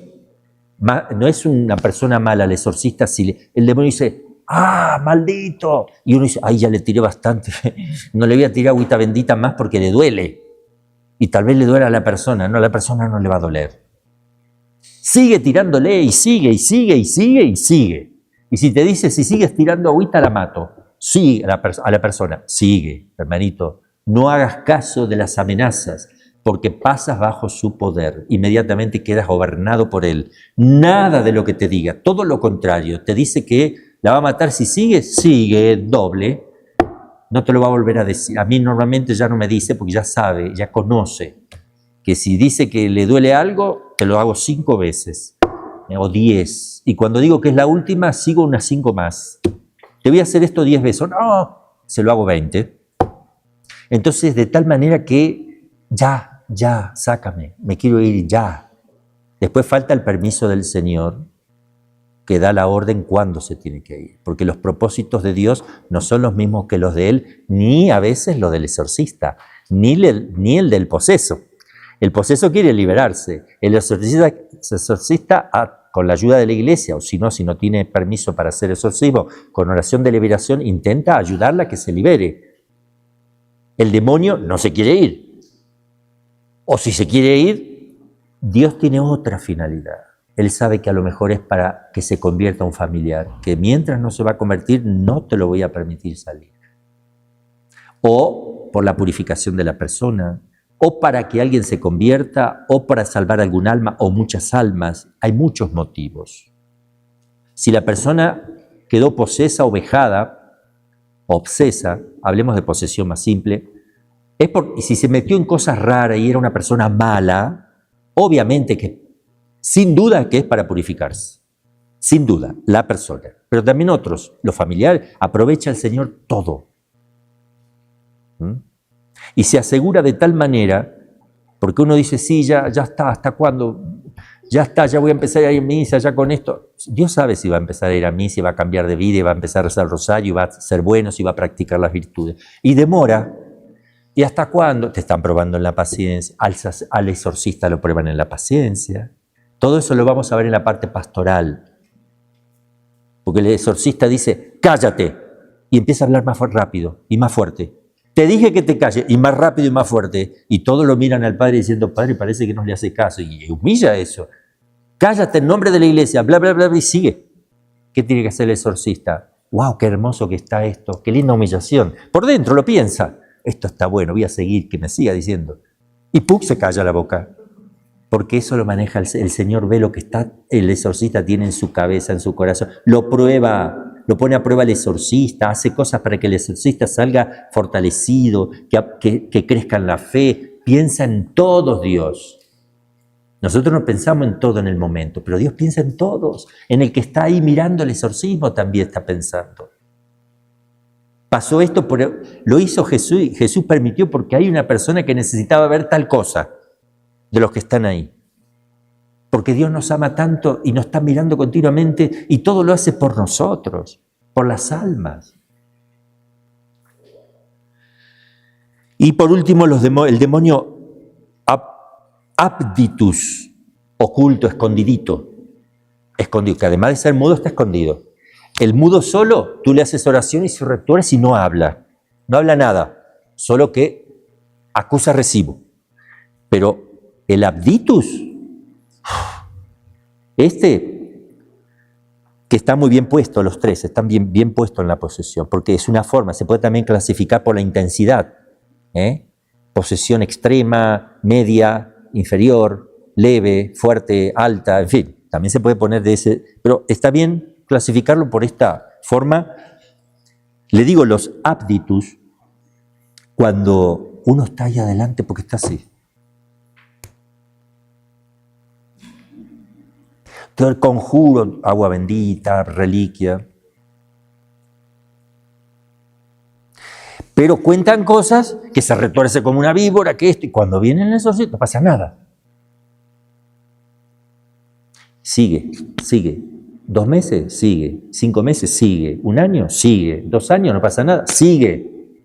una persona mala el exorcista si el demonio dice, ¡ah, maldito! Y uno dice, ¡ay, ya le tiré bastante! No le voy a tirar agüita bendita más porque le duele. Y tal vez le duele a la persona. No, a la persona no le va a doler. Sigue tirándole y sigue, y sigue, y sigue, y sigue. Y si te dice, si sigues tirando agüita, la mato. Sigue a la persona. Sigue, hermanito. No hagas caso de las amenazas, porque pasas bajo su poder. Inmediatamente quedas gobernado por él. Nada de lo que te diga, todo lo contrario. Te dice que la va a matar si sigue, sigue doble. No te lo va a volver a decir. A mí normalmente ya no me dice porque ya sabe, ya conoce que si dice que le duele algo, te lo hago 5 veces o 10. Y cuando digo que es la última, sigo unas 5 más. Te voy a hacer esto 10 veces. No, se lo hago 20. Entonces, de tal manera que ya, sácame, me quiero ir ya. Después falta el permiso del Señor, que da la orden cuándo se tiene que ir, porque los propósitos de Dios no son los mismos que los de Él, ni a veces los del exorcista, ni el del poseso. El poseso quiere liberarse, el exorcista con la ayuda de la iglesia, o si no tiene permiso para hacer exorcismo, con oración de liberación, intenta ayudarla a que se libere. El demonio no se quiere ir, o si se quiere ir, Dios tiene otra finalidad. Él sabe que a lo mejor es para que se convierta un familiar, que mientras no se va a convertir, no te lo voy a permitir salir. O por la purificación de la persona, o para que alguien se convierta, o para salvar algún alma, o muchas almas. Hay muchos motivos. Si la persona quedó posesa o vejada, obsesa, hablemos de posesión más simple, y si se metió en cosas raras y era una persona mala, obviamente que sin duda que es para purificarse, sin duda, la persona. Pero también otros, los familiares, aprovecha el Señor todo. Y se asegura de tal manera, porque uno dice, sí, ya está, ¿hasta cuándo? Ya está, ya voy a empezar a ir a misa, ya con esto. Dios sabe si va a empezar a ir a misa, si va a cambiar de vida, y va a empezar a rezar el rosario, y va a ser bueno, si va a practicar las virtudes. Y demora. ¿Y hasta cuándo? Te están probando en la paciencia. Al exorcista lo prueban en la paciencia. Todo eso lo vamos a ver en la parte pastoral. Porque el exorcista dice, cállate. Y empieza a hablar más rápido y más fuerte. Te dije que te calles, y más rápido y más fuerte. Y todos lo miran al padre diciendo, padre, parece que no le hace caso. Y humilla eso. Cállate en nombre de la iglesia, bla, bla, bla, y sigue. ¿qué tiene que hacer el exorcista? ¡Wow, qué hermoso que está esto! ¡Qué linda humillación! Por dentro lo piensa. Esto está bueno, voy a seguir, que me siga diciendo. Y ¡pum! Se calla la boca. Porque eso lo maneja el Señor, ve lo que está, el exorcista tiene en su cabeza, en su corazón. Lo prueba, lo pone a prueba el exorcista, hace cosas para que el exorcista salga fortalecido, que crezca en la fe. Piensa en todos Dios. Nosotros no pensamos en todo en el momento, pero Dios piensa en todos. En el que está ahí mirando el exorcismo también está pensando. Pasó esto, lo hizo Jesús, y Jesús permitió porque hay una persona que necesitaba ver tal cosa de los que están ahí. Porque Dios nos ama tanto y nos está mirando continuamente y todo lo hace por nosotros, por las almas. Y por último, el demonio abditus, oculto, escondido, que además de ser mudo está escondido. El mudo solo, tú le haces oración y tú eres y no habla nada, solo que acusa recibo. Pero el abditus, que está muy bien puesto, los tres están bien puestos en la posesión, porque es una forma, se puede también clasificar por la intensidad, posesión extrema, media, inferior, leve, fuerte, alta, en fin, también se puede poner de ese, pero está bien clasificarlo por esta forma. Le digo los abditus cuando uno está ahí adelante porque está así. Todo el conjuro, agua bendita, reliquia. Pero cuentan cosas que se retuerce como una víbora, que esto, y cuando vienen esos no pasa nada. Sigue. 2 meses, sigue. 5 meses, sigue. 1 año, sigue. 2 años, no pasa nada, sigue.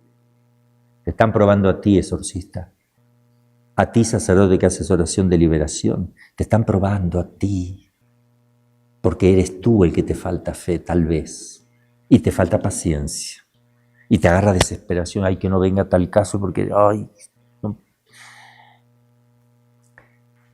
Te están probando a ti, exorcista. A ti, sacerdote que haces oración de liberación. Te están probando a ti. Porque eres tú el que te falta fe, tal vez. Y te falta paciencia. Y te agarra desesperación. Ay, que no venga tal caso porque... ay, no.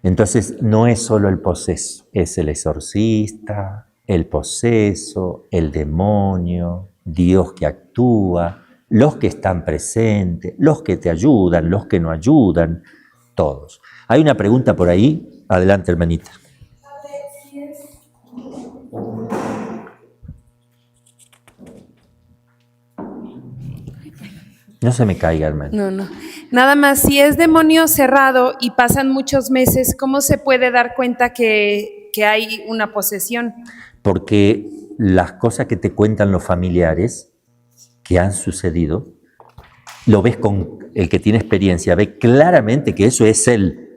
Entonces, no es solo el poseso. Es el exorcista, el poseso, el demonio, Dios que actúa, los que están presentes, los que te ayudan, los que no ayudan, todos. Hay una pregunta por ahí. Adelante, hermanita. No se me caiga, hermano. No. Nada más, si es demonio cerrado y pasan muchos meses, ¿cómo se puede dar cuenta que hay una posesión? Porque las cosas que te cuentan los familiares que han sucedido, lo ves con el que tiene experiencia, ve claramente que eso es él.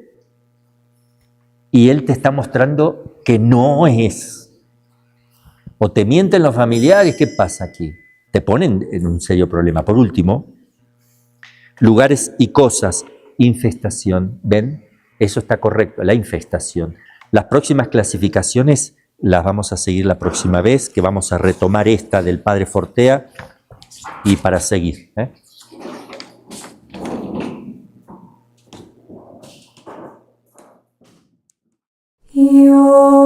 Y él te está mostrando que no es. O te mienten los familiares, ¿qué pasa aquí? Te ponen en un serio problema. Por último, lugares y cosas, infestación, ¿ven? Eso está correcto, la infestación. Las próximas clasificaciones las vamos a seguir la próxima vez, que vamos a retomar esta del Padre Fortea y para seguir. Yo